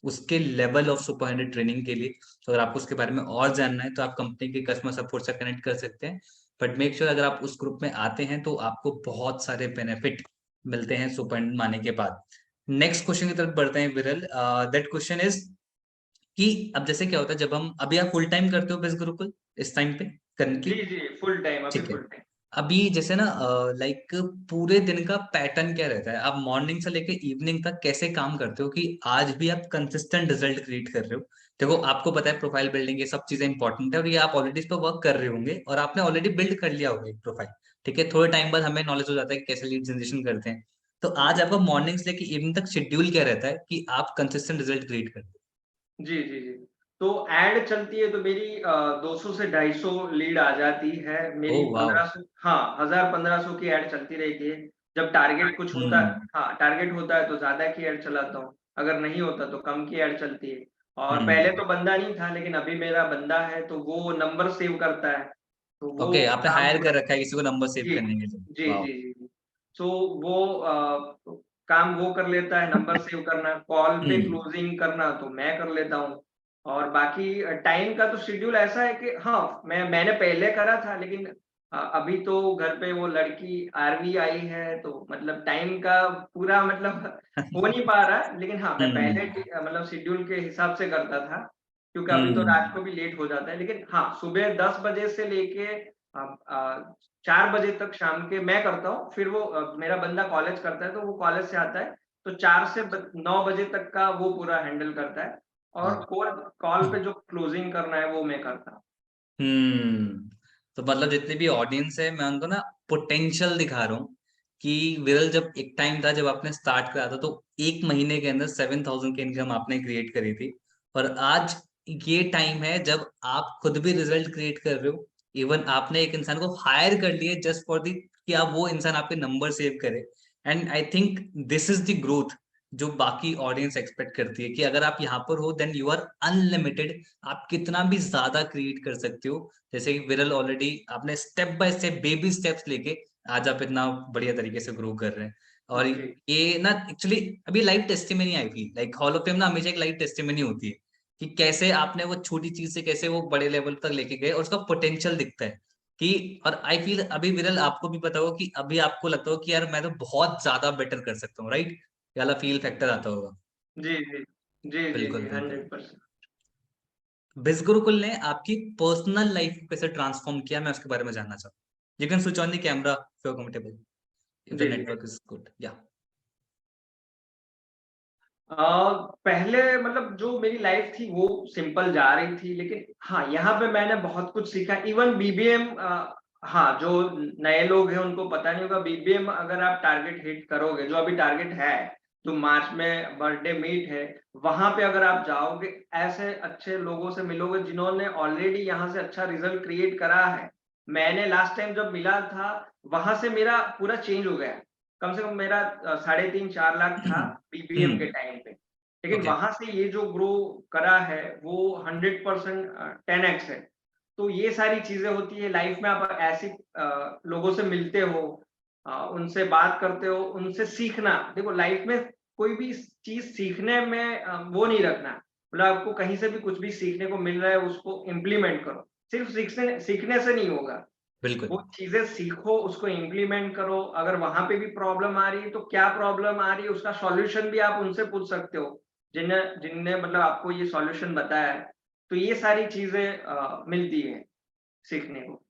उसके लेवल ऑफ सुपर 100 ट्रेनिंग के लिए। तो अगर आपको उसके बारे में और जानना है तो आप कंपनी के कस्टमर सपोर्ट से कनेक्ट कर सकते हैं। बट मेक श्योर अगर आप उस ग्रुप में आते हैं तो आपको बहुत सारे बेनिफिट मिलते हैं सुपर 100 माने के बाद। नेक्स्ट क्वेश्चन की तरफ बढ़ते हैं विरल। दैट क्वेश्चन इज कि अब जैसे क्या होता है जब हम, अभी आप फुल टाइम करते हो बेस गुरुकुल इस टाइम पे करंटली? जी, जी, फुल टाइम, अभी ठीक है। Full time. अभी जैसे ना लाइक पूरे दिन का पैटर्न क्या रहता है, आप मॉर्निंग से लेके इवनिंग तक कैसे काम करते हो कि आज भी आप कंसिस्टेंट रिजल्ट क्रिएट कर रहे हो? देखो आपको पता है प्रोफाइल बिल्डिंग ये सब चीजें इंपॉर्टेंट है और ये आप ऑलरेडी इस पर वर्क कर रहे होंगे और आपने ऑलरेडी बिल्ड कर लिया होगा एक प्रोफाइल। ठीक है, थोड़े टाइम बाद हमें नॉलेज हो जाता है कि कैसे लीड जनरेशन करते हैं। तो आज जी, आपका मॉर्निंग से लेके इवनिंग तक शेड्यूल क्या रहता है कि आप कंसिस्टेंट रिजल्ट क्रिएट करते जी, जी, जी। तो ऐड चलती है तो मेरी 200 से 250 लीड आ जाती है। हो? मेरी ओह वाओ। 1500, हाँ, 1000-1500 की ऐड चलती रहती है। जब टारगेट कुछ होता है, हम्म। हाँ, टारगेट होता है तो ज़्यादा की ऐड चलाता हूँ, अगर नहीं होता तो कम की ऐड चलती है। और पहले हम्म। तो बंदा नहीं था लेकिन अभी मेरा बंदा है तो वो नंबर सेव करता है, तो वो ओके, आपने काम हायर पूरा। कर रखा है किसी को नंबर सेव जी, करने के लिए? जी, वाओ। जी, जी, जी। सो वो काम वो कर लेता है, नंबर सेव करना, कॉल पे हम्म। क्लोजिंग करना तो मैं कर लेता हूँ। और बाकी टाइम का तो शेड्यूल ऐसा है कि हाँ, मैंने पहले करा था लेकिन अभी तो घर पे वो लड़की आरवी आई है तो मतलब टाइम का पूरा मतलब हो नहीं पा रहा है। लेकिन हाँ, मैं पहले हम्म। मतलब शेड्यूल के हिसाब से करता था, क्योंकि अभी तो रात हम्म। को भी लेट हो जाता है। लेकिन हाँ, सुबह 10 बजे से लेके 4 बजे तक शाम के मैं करता हूँ, फिर वो मेरा बंदा कॉलेज करता है तो वो कॉलेज से आता है, तो 4 से 9 बजे तक का वो पूरा हैंडल करता है और कॉल कॉल पे जो क्लोजिंग करना है वो मैं करता हूँ। हम्म। तो मतलब जितने भी ऑडियंस है मैं उनको ना पोटेंशियल दिखा रहा हूँ कि विरल, जब एक टाइम था जब आपने स्टार्ट करा था तो एक महीने के अंदर 7,000 की इनकम आपने क्रिएट करी थी। और आज ये टाइम है जब आप खुद भी रिजल्ट क्रिएट कर रहे हो। इवन आपने एक इंसान को हायर कर लिया जस्ट फॉर दी कि आप वो इंसान आपके नंबर सेव करे। And I think this is the growth जो बाकी ऑडियंस एक्सपेक्ट करती है कि अगर आप यहाँ पर हो देन यू आर अनलिमिटेड। आप कितना भी ज्यादा क्रिएट कर सकते हो। जैसे कि विरल ऑलरेडी आपने step by step baby steps लेके आज आप इतना बढ़िया तरीके से ग्रो कर रहे हैं। और जी। ये ना एक्चुअली अभी लाइव टेस्टिमनी आई थी, लाइक हॉल ऑफ फेम ना हमेशा एक लाइव टेस्टिमनी होती है कि कैसे आपने वो छोटी चीज से कैसे वो बड़े लेवल तक लेके गए और उसका पोटेंशियल दिखता है कि। और आई फील अभी विरल आपको भी पता होगा कि अभी आपको लगता हो कि यार मैं तो बहुत ज्यादा बेटर कर सकता हूँ, राइट? ये वाला फील फैक्टर आता होगा। जी, जी। जी, जी, बिल्कुल जी, बिल्कुल। 100%। बिज गुरुकुल ने आपकी पर्सनल लाइफ को कैसे ट्रांसफॉर्म किया, मैं उसके बारे में जानना चाहता हूँ। You can switch on the camera if you are comfortable, if the जी, जी। Network is good. या पहले मतलब जो मेरी लाइफ थी वो सिंपल जा रही थी, लेकिन हाँ, यहाँ पे मैंने बहुत कुछ सीखा। इवन बीबीएम, हाँ, जो नए लोग हैं उनको पता नहीं होगा, बीबीएम अगर आप टारगेट हिट करोगे, जो अभी टारगेट है, जो मार्च में बर्थडे मीट है, वहां पे अगर आप जाओगे, ऐसे अच्छे लोगों से मिलोगे जिन्होंने ऑलरेडी यहाँ से अच्छा रिजल्ट क्रिएट करा है। मैंने लास्ट टाइम जब मिला था, वहां से मेरा पूरा चेंज हो गया। कम से कम मेरा 3.5-4 लाख था बीबीएम के हम्म। टाइम पे। लेकिन ओके। वहां से ये जो ग्रो करा है वो 100% 10x है। तो ये सारी चीजें होती है लाइफ में, आप ऐसी लोगों से मिलते हो, उनसे बात करते हो, उनसे सीखना। देखो लाइफ में कोई भी चीज सीखने में वो नहीं रखना, मतलब आपको कहीं से भी कुछ भी सीखने को मिल रहा है उसको इम्प्लीमेंट करो। सिर्फ सीखने सीखने से नहीं होगा, बिल्कुल। वो चीजें सीखो, उसको इम्प्लीमेंट करो। अगर वहां पे भी प्रॉब्लम आ रही है तो क्या प्रॉब्लम आ रही है उसका सॉल्यूशन भी आप उनसे पूछ सकते हो। जिन्हें जिनने मतलब आपको ये सॉल्यूशन बताया है। तो ये सारी चीजें मिलती है सीखने को।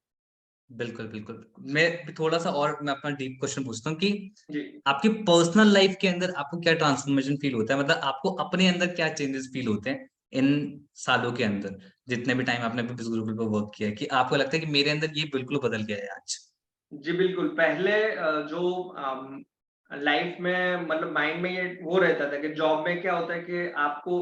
बिल्कुल, बिल्कुल। मैं थोड़ा-सा और मैं अपना डीप क्वेश्चन पूछता हूँ कि जी। आपकी पर्सनल लाइफ के अंदर आपको क्या ट्रांसफॉर्मेशन फ़ील होता है? मतलब आपको अपने अंदर क्या चेंजेस फ़ील होते हैं इन सालों के अंदर? जितने भी टाइम आपने बिज़ ग्रुप पे वर्क किया है कि आपको लगता है कि मेरे अंदर ये बिल्कुल बदल गया है आज? जी, बिल्कुल। पहले जो लाइफ में मतलब माइंड में ये वो रहता था कि जॉब में क्या होता है कि आपको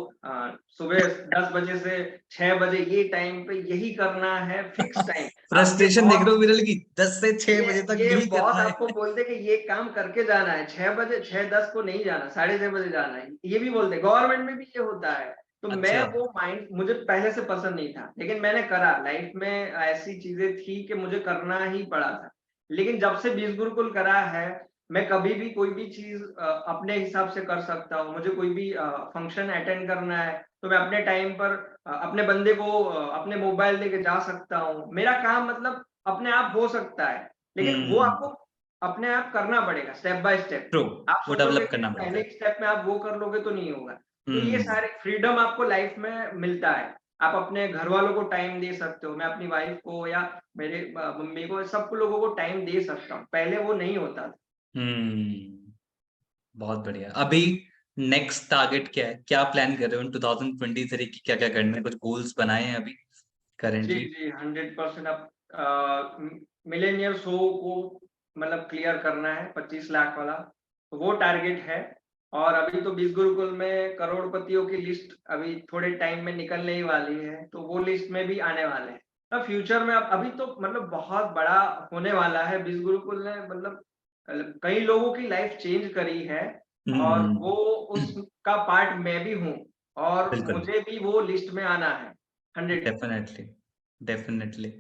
सुबह 10 बजे से 6 बजे ये टाइम पे यही करना है, फिक्स टाइम। आपके फ्रस्ट्रेशन देख रहे हो बॉस विरल की 10 से 6 बजे तक ये यही बॉस करना आपको है। बोलते कि ये काम करके जाना है, 6 बजे 6:10 को नहीं जाना, साढ़े 6 बजे जाना है। ये भी बोलते हैं, गवर्नमेंट में भी ये होता है। तो मैं अच्छा। वो माइंड मुझे पहले से पसंद नहीं था, लेकिन मैंने करा। लाइफ में ऐसी चीज़ें थी कि मुझे करना ही पड़ा था। लेकिन जब से बीस गुरुकुल करा है, मैं कभी भी कोई भी चीज़ अपने हिसाब से कर सकता हूँ। मुझे कोई भी फंक्शन अटेंड करना है, तो मैं अपने टाइम पर अपने बंदे को अपने मोबाइल लेके जा सकता हूँ। मेरा काम मतलब अपने आप हो सकता है। लेकिन वो आपको हुँ, अपने आप करना पड़ेगा स्टेप बाय स्टेप। ट्रू। आप वो सोचोगे डेवलप कि करना पड़ता पहले है। ही स्टेप में आप वो कर लोगे तो नहीं होगा। तो ये हुँ, सारे फ्रीडम आपको लाइफ में मिलता है। आप अपने घरवालों को टाइम दे सकते हो। मैं अपनी वाइफ को या मेरे मम्मी को सब लोगों को टाइम दे सकता हूँ। पहले वो नहीं होता था। हुँ। बहुत बढ़िया। अभी नेक्स्ट टारगेट क्या है? क्या प्लान कर रहे हो इन 2023 की क्या-क्या करना है? कुछ गोल्स बनाए हैं अभी जी, करंटली? जी, 100% अब मिलेनियर शो को मतलब क्लियर करना है 25 लाख वाला, तो वो टारगेट है। और अभी तो बीस गुरुकुल में करोड़पतियों की लिस्ट अभी थोड़े टाइम में निकलने ही वाली है, तो वो लिस्ट में भी आने वाले हैं। अब फ्यूचर में अब अभी तो मतलब बहुत बड़ा होने वाला है। बीस गुरुकुल ने मतलब कई लोगों की लाइफ चेंज करी है और वो हुँ। उसका पार्ट मैं भी हूँ और बिल्कुल, मुझे भी वो लिस्ट में आना है 100%। Definitely, definitely.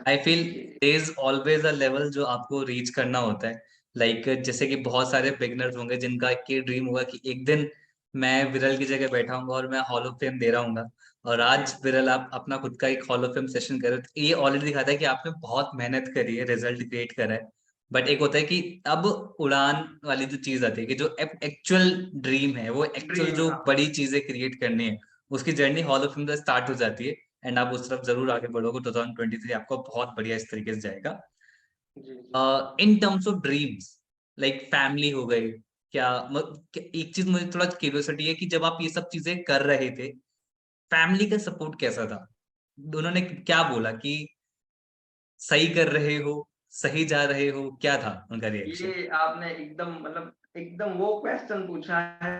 I feel ji, there is always a level जो आपको रीच करना होता है। लाइक जैसे कि बहुत सारे बिगिनर्स होंगे जिनका एक ये ड्रीम होगा कि एक दिन मैं विरल की जगह बैठा हूँगा और मैं हॉल ऑफ फेम दे रहा हूँगा। और जी, आज विरल आप अपना खुद का एक हॉल ऑफ फेम सेशन कर रहे हो, तो ये ऑलरेडी दिखाता है कि आपने बहुत मेहनत करी है, रिज़ल्ट क्रिएट करा है। बट एक होता है कि अब उड़ान वाली जो चीज़ आती है कि जो एक्चुअल ड्रीम है, वो एक्चुअल ड्रीम जो हाँ, बड़ी चीज़ें क्रिएट करनी है, उसकी जर्नी हॉल ऑफ फेम से स्टार्ट हो जाती है। एंड आप उस तरफ ज़रूर आगे बढ़ोगे। 2023 आपका बहुत बढ़िया इस तरीके से जाएगा। जी, जी। In terms of dreams like family हो गई, क्या एक चीज़ मुझे थोड़ा क्यूरियोसिटी है कि जब आप ये सब चीज़ें कर रहे थे, फैमिली का सपोर्ट कैसा था? उन्होंने क्या बोला कि सही कर रहे हो, सही जा रहे हो, क्या था उनका रिएक्शन? ये आपने एकदम मतलब एकदम वो क्वेश्चन पूछा है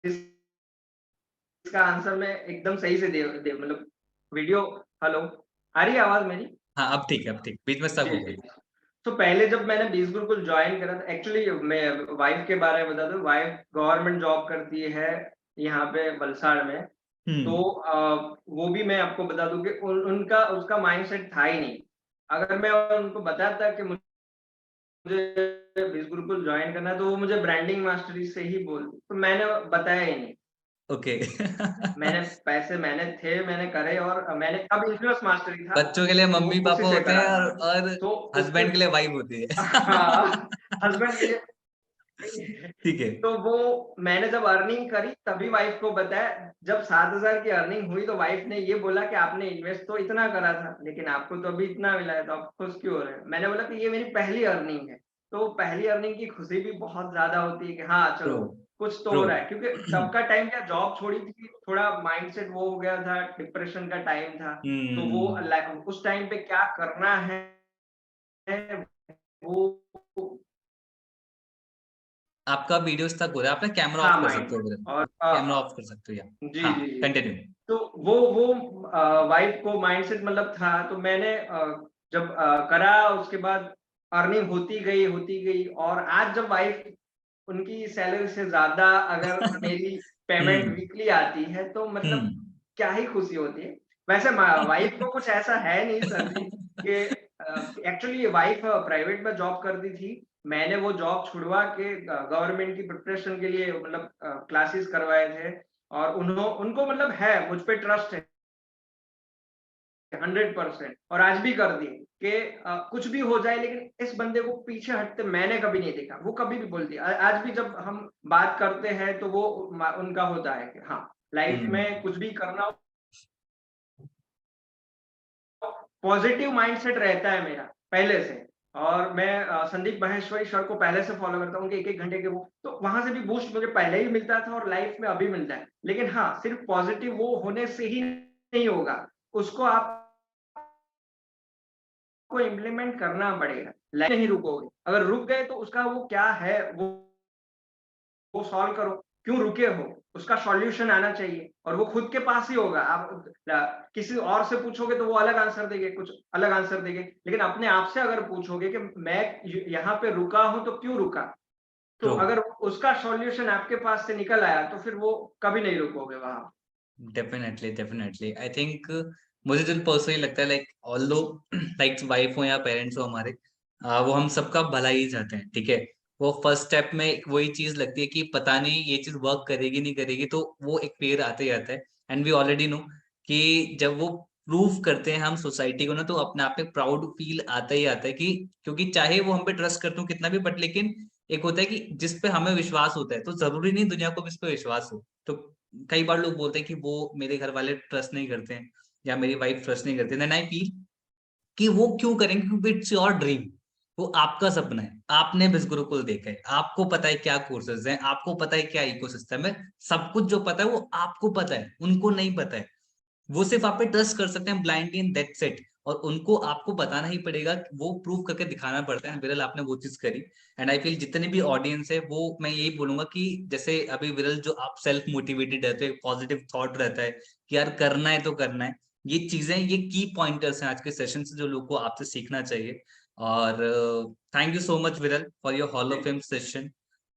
जिसका आंसर मैं एकदम सही से दे दे मतलब वीडियो हेलो, आ रही है आवाज़ मेरी? हाँ, अब ठीक है, अब ठीक। बीच में जी, स्टक हो जी। गई। तो पहले जब मैंने बीस गुरुकुल जॉइन करा था एक्चुअली मैं वाइफ के बारे में बता दूँ, वाइफ गवर्नमेंट जॉब करती है यहाँ पे वलसाड़ में। तो हुँ, वो भी मैं आपको बता दूँ कि उनका उसका माइंडसेट था ही नहीं। अगर मैं उनको बताता कि मुझे बीस गुरुकुल जॉइन करना है, तो वो मुझे ब्रांडिंग मास्टरी से ही बोलते, तो मैंने बताया ही नहीं। ओके। मैंने पैसे मैंने थे, मैंने करे और मैंने तब इन्फ्लुएंस मास्टरी था, बच्चों के लिए तो वो उसी मम्मी-पापा से होते करा हैं था। और तो उसके हस्बैंड के लिए वाइफ होती है। हाँ, हस्बैंड के लिए ठीक है। तो वो मैंने जब अर्निंग करी तभी वाइफ को बताया। जब 7,000 की अर्निंग हुई तो वाइफ ने ये बोला कि आपने इन्वेस्ट तो इतना करा था, लेकिन आपको तो अभी इतना मिला है, तो आप खुश क्यों हो रहे हैं? मैंने बोला कि ये मेरी पहली अर्निंग है। तो पहली अर्निंग की खुशी भी बहुत ज़्यादा होती है कि हाँ, ट्रू, चलो कुछ तो ट्रू। हो रहा है। क्योंकि तब का टाइम क्या जॉब छोड़ी थी, थोड़ा माइंडसेट वो हो गया था, डिप्रेशन का टाइम था। तो वो हुँ। उस टाइम पे क्या करना है वो आपका वीडियो स्टक हो रहा है, आप ना कैमरा ऑफ था कर माइंड सकते हो में अगर और कैमरा ऑफ कर सकते हो या जी, हाँ, जी, जी। कंटिन्यू। तो वो वाइफ को माइंडसेट मतलब था तो मैंने जब करा उसके बाद अर्निंग होती गई और आज जब वाइफ उनकी सैलरी से ज़्यादा अगर मेरी पेमेंट हुँ, वीकली आती है तो हुँ। मतलब क्या ही खुशी होती है। वैसे वाइफ को कुछ ऐसा है नहीं सर जी कि एक्चुअली वाइफ प्राइवेट में जॉब करती थी। मैंने वो जॉब छुड़वा के गवर्नमेंट की प्रिपरेशन के लिए मतलब क्लासेस करवाए थे और उनको मतलब है मुझ पे ट्रस्ट है 100%, और आज भी कर दिए कि कुछ भी हो जाए लेकिन इस बंदे को पीछे हटते मैंने कभी नहीं देखा। वो कभी भी बोलती है। आज भी जब हम बात करते हैं तो वो उनका होता है कि हाँ, लाइफ में कुछ भी करना हो, पॉजिटिव माइंडसेट रहता है मेरा पहले से। और मैं संदीप माहेश्वरी सर को पहले से फॉलो करता हूँ, उनके 1-1 घंटे के वो, तो वहां से भी बूस्ट मुझे पहले ही मिलता था और लाइफ में अभी मिलता है। लेकिन हाँ, सिर्फ पॉजिटिव वो होने से ही नहीं होगा, उसको आपको इम्प्लीमेंट करना पड़ेगा। लाइफ नहीं रुकोगे, अगर रुक गए तो उसका वो क्या है वो सॉल्व करो। क्यों रुके हो, उसका सॉल्यूशन आना चाहिए और वो खुद के पास ही होगा। आप किसी और से पूछोगे तो वो अलग आंसर देंगे, कुछ अलग आंसर देंगे, लेकिन अपने आप से अगर पूछोगे कि मैं यहाँ पे रुका हूं तो क्यों रुका, तो ट्रू। अगर उसका सॉल्यूशन आपके पास से निकल आया तो फिर वो कभी नहीं रुकोगे वहां। Definitely, definitely. आई थिंक मुझे जो पर्सनली लगता है, लाइक ऑल्दो लाइक वाइफ हो या पेरेंट्स हो हमारे, वो हम सबका भला ही चाहते हैं, ठीक है। वो फर्स्ट स्टेप में वही चीज लगती है कि पता नहीं ये चीज वर्क करेगी नहीं करेगी, तो वो एक फेयर आते ही आता है। एंड वी ऑलरेडी नो कि जब वो प्रूव करते हैं हम सोसाइटी को ना, तो अपने आप में प्राउड फील आता ही आता है कि क्योंकि चाहे वो हम पे ट्रस्ट करते हो कितना भी, बट लेकिन एक होता है कि जिस पे हमें विश्वास होता है, तो जरूरी नहीं दुनिया को भी इस पे विश्वास हो। तो कई बार लोग बोलते हैं कि वो मेरे घर वाले ट्रस्ट नहीं करते हैं या मेरी वाइफ ट्रस्ट नहीं करती, देन आई फील कि वो क्यों करेंगे, क्योंकि इट्स योर ड्रीम। वो आपका सपना है, आपने बिस गुरुकुल देखा है, आपको पता है क्या कोर्सेज हैं, आपको पता है क्या इकोसिस्टम है। सब कुछ जो पता है वो आपको पता है, उनको नहीं पता है। वो सिर्फ आप पे ट्रस्ट कर सकते हैं ब्लाइंडली इन दैट्स इट। और उनको आपको बताना ही पड़ेगा, वो प्रूव करके दिखाना पड़ता है। विरल आपने वो चीज करी। एंड आई फील जितने भी ऑडियंस है, वो मैं यही बोलूंगा कि जैसे अभी विरल जो आप सेल्फ मोटिवेटेड रहते हो, पॉजिटिव थॉट रहता है कि यार करना है तो करना है। ये चीजें, ये की पॉइंटर्स हैं आज के सेशन से जो लोग को आपसे सीखना चाहिए। और thank you so much Viral for your hall of fame session. जी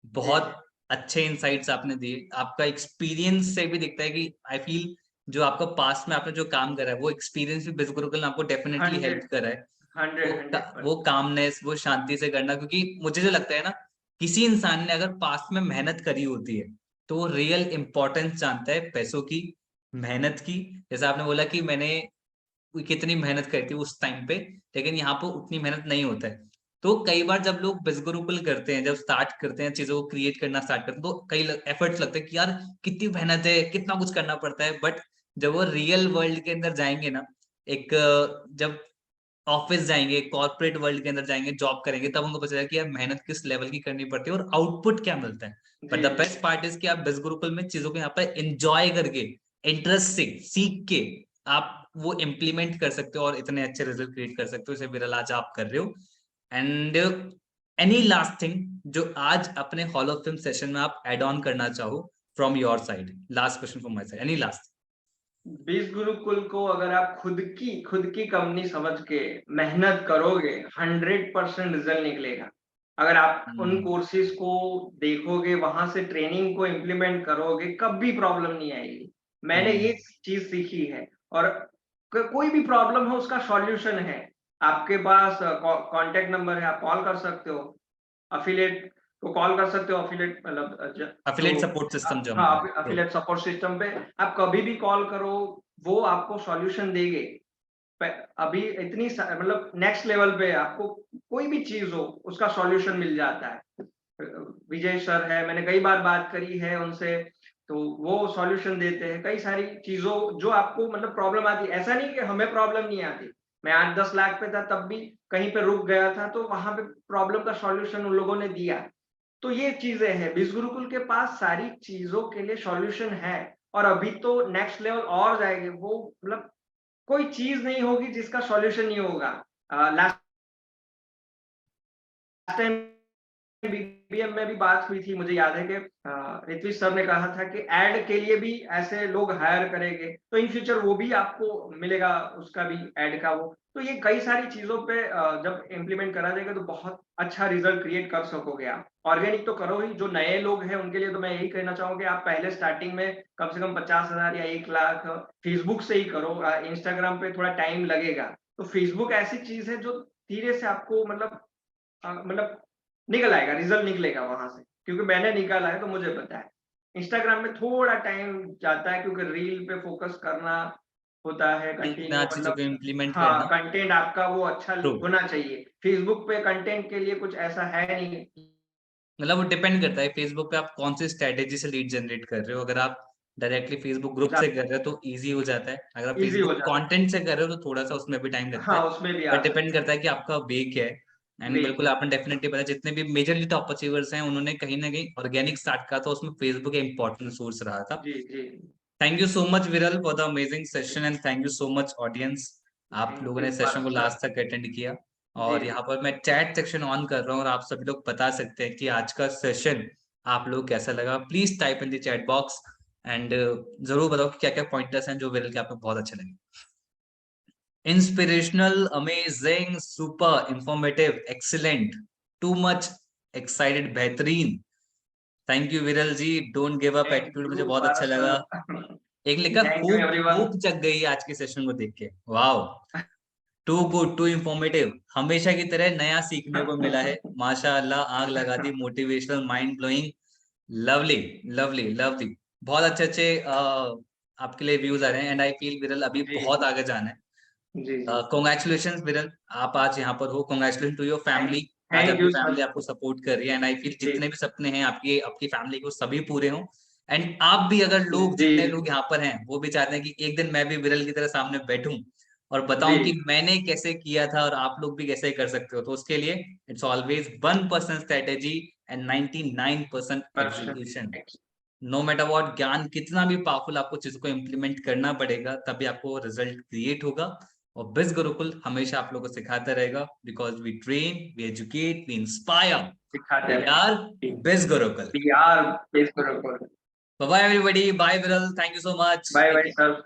बहुत अच्छे इंसाइट्स आपने दिए। आपका एक्सपीरियंस से भी दिखता है कि आई फील जो आपका पास्ट में आपने जो काम करा है, वो एक्सपीरियंस भी बिस गुरुकुल ने आपको डेफिनेटली हेल्प 100 करा है। 100 वो कामनेस, वो शांति से करना, क्योंकि मुझे जो लगता है ना, किसी इंसान ने अगर पास्ट में मेहनत करी होती है, तो वो रियल इंपॉर्टेंस जानता है पैसों की, मेहनत की। जैसे आपने बोला कि मैंने कितनी मेहनत करी थी उस टाइम पे, लेकिन यहाँ पे उतनी मेहनत नहीं होता है। तो कई बार जब लोग बिस गुरुकुल करते हैं, जब स्टार्ट करते हैं चीजों को क्रिएट करना स्टार्ट करते हैं, तो कई एफर्ट्स लगते हैं कि यार कितनी मेहनत है, कितना कुछ करना पड़ता है। बट जब वो रियल वर्ल्ड के अंदर जाएंगे ना, एक जब ऑफिस जाएंगे, कॉर्पोरेट वर्ल्ड के अंदर जाएंगे, जॉब करेंगे, तब उनको पता चलेगा कि यार मेहनत किस लेवल की करनी पड़ती है और आउटपुट क्या मिलता है। बट जी द जी। बेस्ट पार्ट इज कि आप बिस गुरुकुल में चीजों को यहाँ पर एंजॉय करके, इंटरेस्ट से सीख के आप वो इम्प्लीमेंट कर सकते हो और इतने अच्छे रिजल्ट क्रिएट कर सकते हो, जैसे विरल आज आप कर रहे हो। एंड एनी लास्ट थिंग जो आज अपने हॉल ऑफ फेम सेशन में आप एड ऑन करना चाहो from your side? Last question from my side, any last? बीस गुरुकुल को अगर आप खुद की कंपनी समझ के मेहनत करोगे, 100% रिजल्ट निकलेगा। अगर आप उन कोर्सेज को देखोगे, वहां से ट्रेनिंग को इम्प्लीमेंट करोगे, कभी प्रॉब्लम नहीं आएगी। मैंने ये चीज सीखी है। और कोई भी प्रॉब्लम हो उसका सॉल्यूशन है आपके पास। कांटेक्ट नंबर है, आप कॉल कर सकते हो। अफिलिएट को कॉल कर सकते हो, अफिलिएट मतलब अफिलिएट सपोर्ट सिस्टम जो हाँ, हमारा है, ट्रू। अफिलिएट सपोर्ट सिस्टम पे आप कभी भी कॉल करो, वो आपको सॉल्यूशन देंगे। अभी मतलब नेक्स्ट लेवल पे आपको कोई भी चीज हो उसका सॉल्यूशन मिल जाता है। विजय सर है, मैंने कई बार बात करी है उनसे, तो वो सॉल्यूशन देते हैं कई सारी चीजों जो आपको मतलब प्रॉब्लम आती है। ऐसा नहीं कि हमें प्रॉब्लम नहीं आती। मैं 8-10 लाख पे था तब भी कहीं पे रुक गया था, तो वहां पे प्रॉब्लम का सॉल्यूशन उन लोगों ने दिया। तो ये चीजें हैं, बीस गुरुकुल के पास सारी चीजों के लिए सॉल्यूशन है। और अभी तो नेक्स्ट लेवल और जाएंगे वो, मतलब कोई चीज नहीं होगी जिसका सॉल्यूशन नहीं होगा। लास्ट टाइम बीबीएम में भी बात हुई थी, मुझे याद है कि ऋत्विज सर ने कहा था कि एड के लिए भी ऐसे लोग हायर करेंगे, तो इन फ्यूचर वो भी आपको मिलेगा, उसका भी एड का वो। तो ये कई सारी चीजों पे जब इम्प्लीमेंट करा जाएगा तो बहुत अच्छा रिजल्ट क्रिएट कर सकोगे आप। ऑर्गेनिक तो करो ही, जो नए लोग हैं उनके लिए तो मैं यही कहना चाहूंगा कि आप पहले स्टार्टिंग में कम से कम 50,000 या 1 लाख फेसबुक से ही करो। इंस्टाग्राम पे थोड़ा टाइम लगेगा। तो फेसबुक ऐसी चीज है जो धीरे से आपको मतलब निकल आएगा, रिजल्ट निकलेगा वहां से, क्योंकि मैंने निकाला है तो मुझे पता है। इंस्टाग्राम में थोड़ा टाइम जाता है क्योंकि रील पे फोकस करना होता है, इतना कंटिन्यू चीजों को मतलब इम्प्लीमेंट हाँ, करना। कंटेंट आपका वो अच्छा ट्रू। होना चाहिए। फेसबुक पे कंटेंट के लिए कुछ ऐसा है नहीं। मतलब वो डिपेंड करता है फेसबुक पे आप कौन सी स्ट्रेटेजी से लीड जनरेट कर रहे हो। अगर आप डायरेक्टली फेसबुक ग्रुप से कर रहे हो तो इजी हो जाता है। अगर आप ईज़ी हो फेसबुक जाता कंटेंट से कर रहे हो तो थोड़ा सा उसमें भी टाइम है। लगता हाँ, है। उसमें भी आ बट डिपेंड सकता करता है कि आपका वे क्या है। है। एंड वे बिल्कुल क्या आपने डेफिनेटली पता, जितने भी मेजरली टॉप अचीवर्स हैं उन्होंने कहीं ना कहीं ऑर्गेनिक स्टार्ट करा था, उसमें फेसबुक एक इंपॉर्टेंट सोर्स रहा था। जी, जी। Thank you so much Viral for the amazing session and thank you so much audience. आप थैंक लोगों यू ने सेशन को पार्थ लास्ट सर। तक अटेंड किया। जी, और यहाँ पर मैं चैट सेक्शन ऑन कर रहा हूँ और आप सभी लोग बता सकते हैं कि आज का सेशन आप लोग कैसा लगा। Please type in the chat box and जरूर बताओ कि क्या क्या पॉइंटर्स हैं जो विरल के आपको बहुत अच्छे लगे। Inspirational, amazing, super, informative, excellent, too much, excited, बेहतरीन। Thank you Viral ji. Don't give up thank attitude मुझे यू बहुत अच्छा पार्थ लगा। सर। एक लिखा thank you hope, everyone. Hope जग गई आज के सेशन को देख के। Wow, too good, too informative, हमेशा की तरह नया सीखने को मिला है। माशाअल्लाह, आग लगा दी, motivational, mind blowing, lovely, lovely, lovely. बहुत अच्छे अच्छे आपके लिए व्यूज आ रहे हैं एंड आई फील विरल अभी जी, बहुत आगे जाना है। जी, जी। कॉन्ग्रेचुलेशन विरल, आप आज यहाँ पर हो। Congratulation to your thank family. आज थैंक आपकी यू फैमिली सर। आपको सपोर्ट कर रही है एंड आई फील जी, जितने भी सपने हैं आपकी आपकी फैमिली को सभी पूरे हों। एंड आप भी, अगर लोग जी, जितने लोग यहाँ पर हैं वो भी चाहते हैं कि एक दिन मैं भी विरल की तरह सामने बैठूं और बताऊं कि जी। मैंने कैसे किया था और आप लोग भी कैसे कर सकते हो, तो उसके लिए it's always 1% strategy and 99% execution. Person. No matter what, ज्ञान कितना भी पावरफुल, आपको चीजों को इम्प्लीमेंट करना पड़ेगा तभी आपको रिजल्ट क्रिएट होगा। और बिज गुरुकुल हमेशा आप लोगों को सिखाता रहेगा because we train, we educate, we inspire, सिखाते वी रहें। Are biz Gurukul. We are base करो। Bye everybody, bye Viral, thank you so much. Bye bye sir.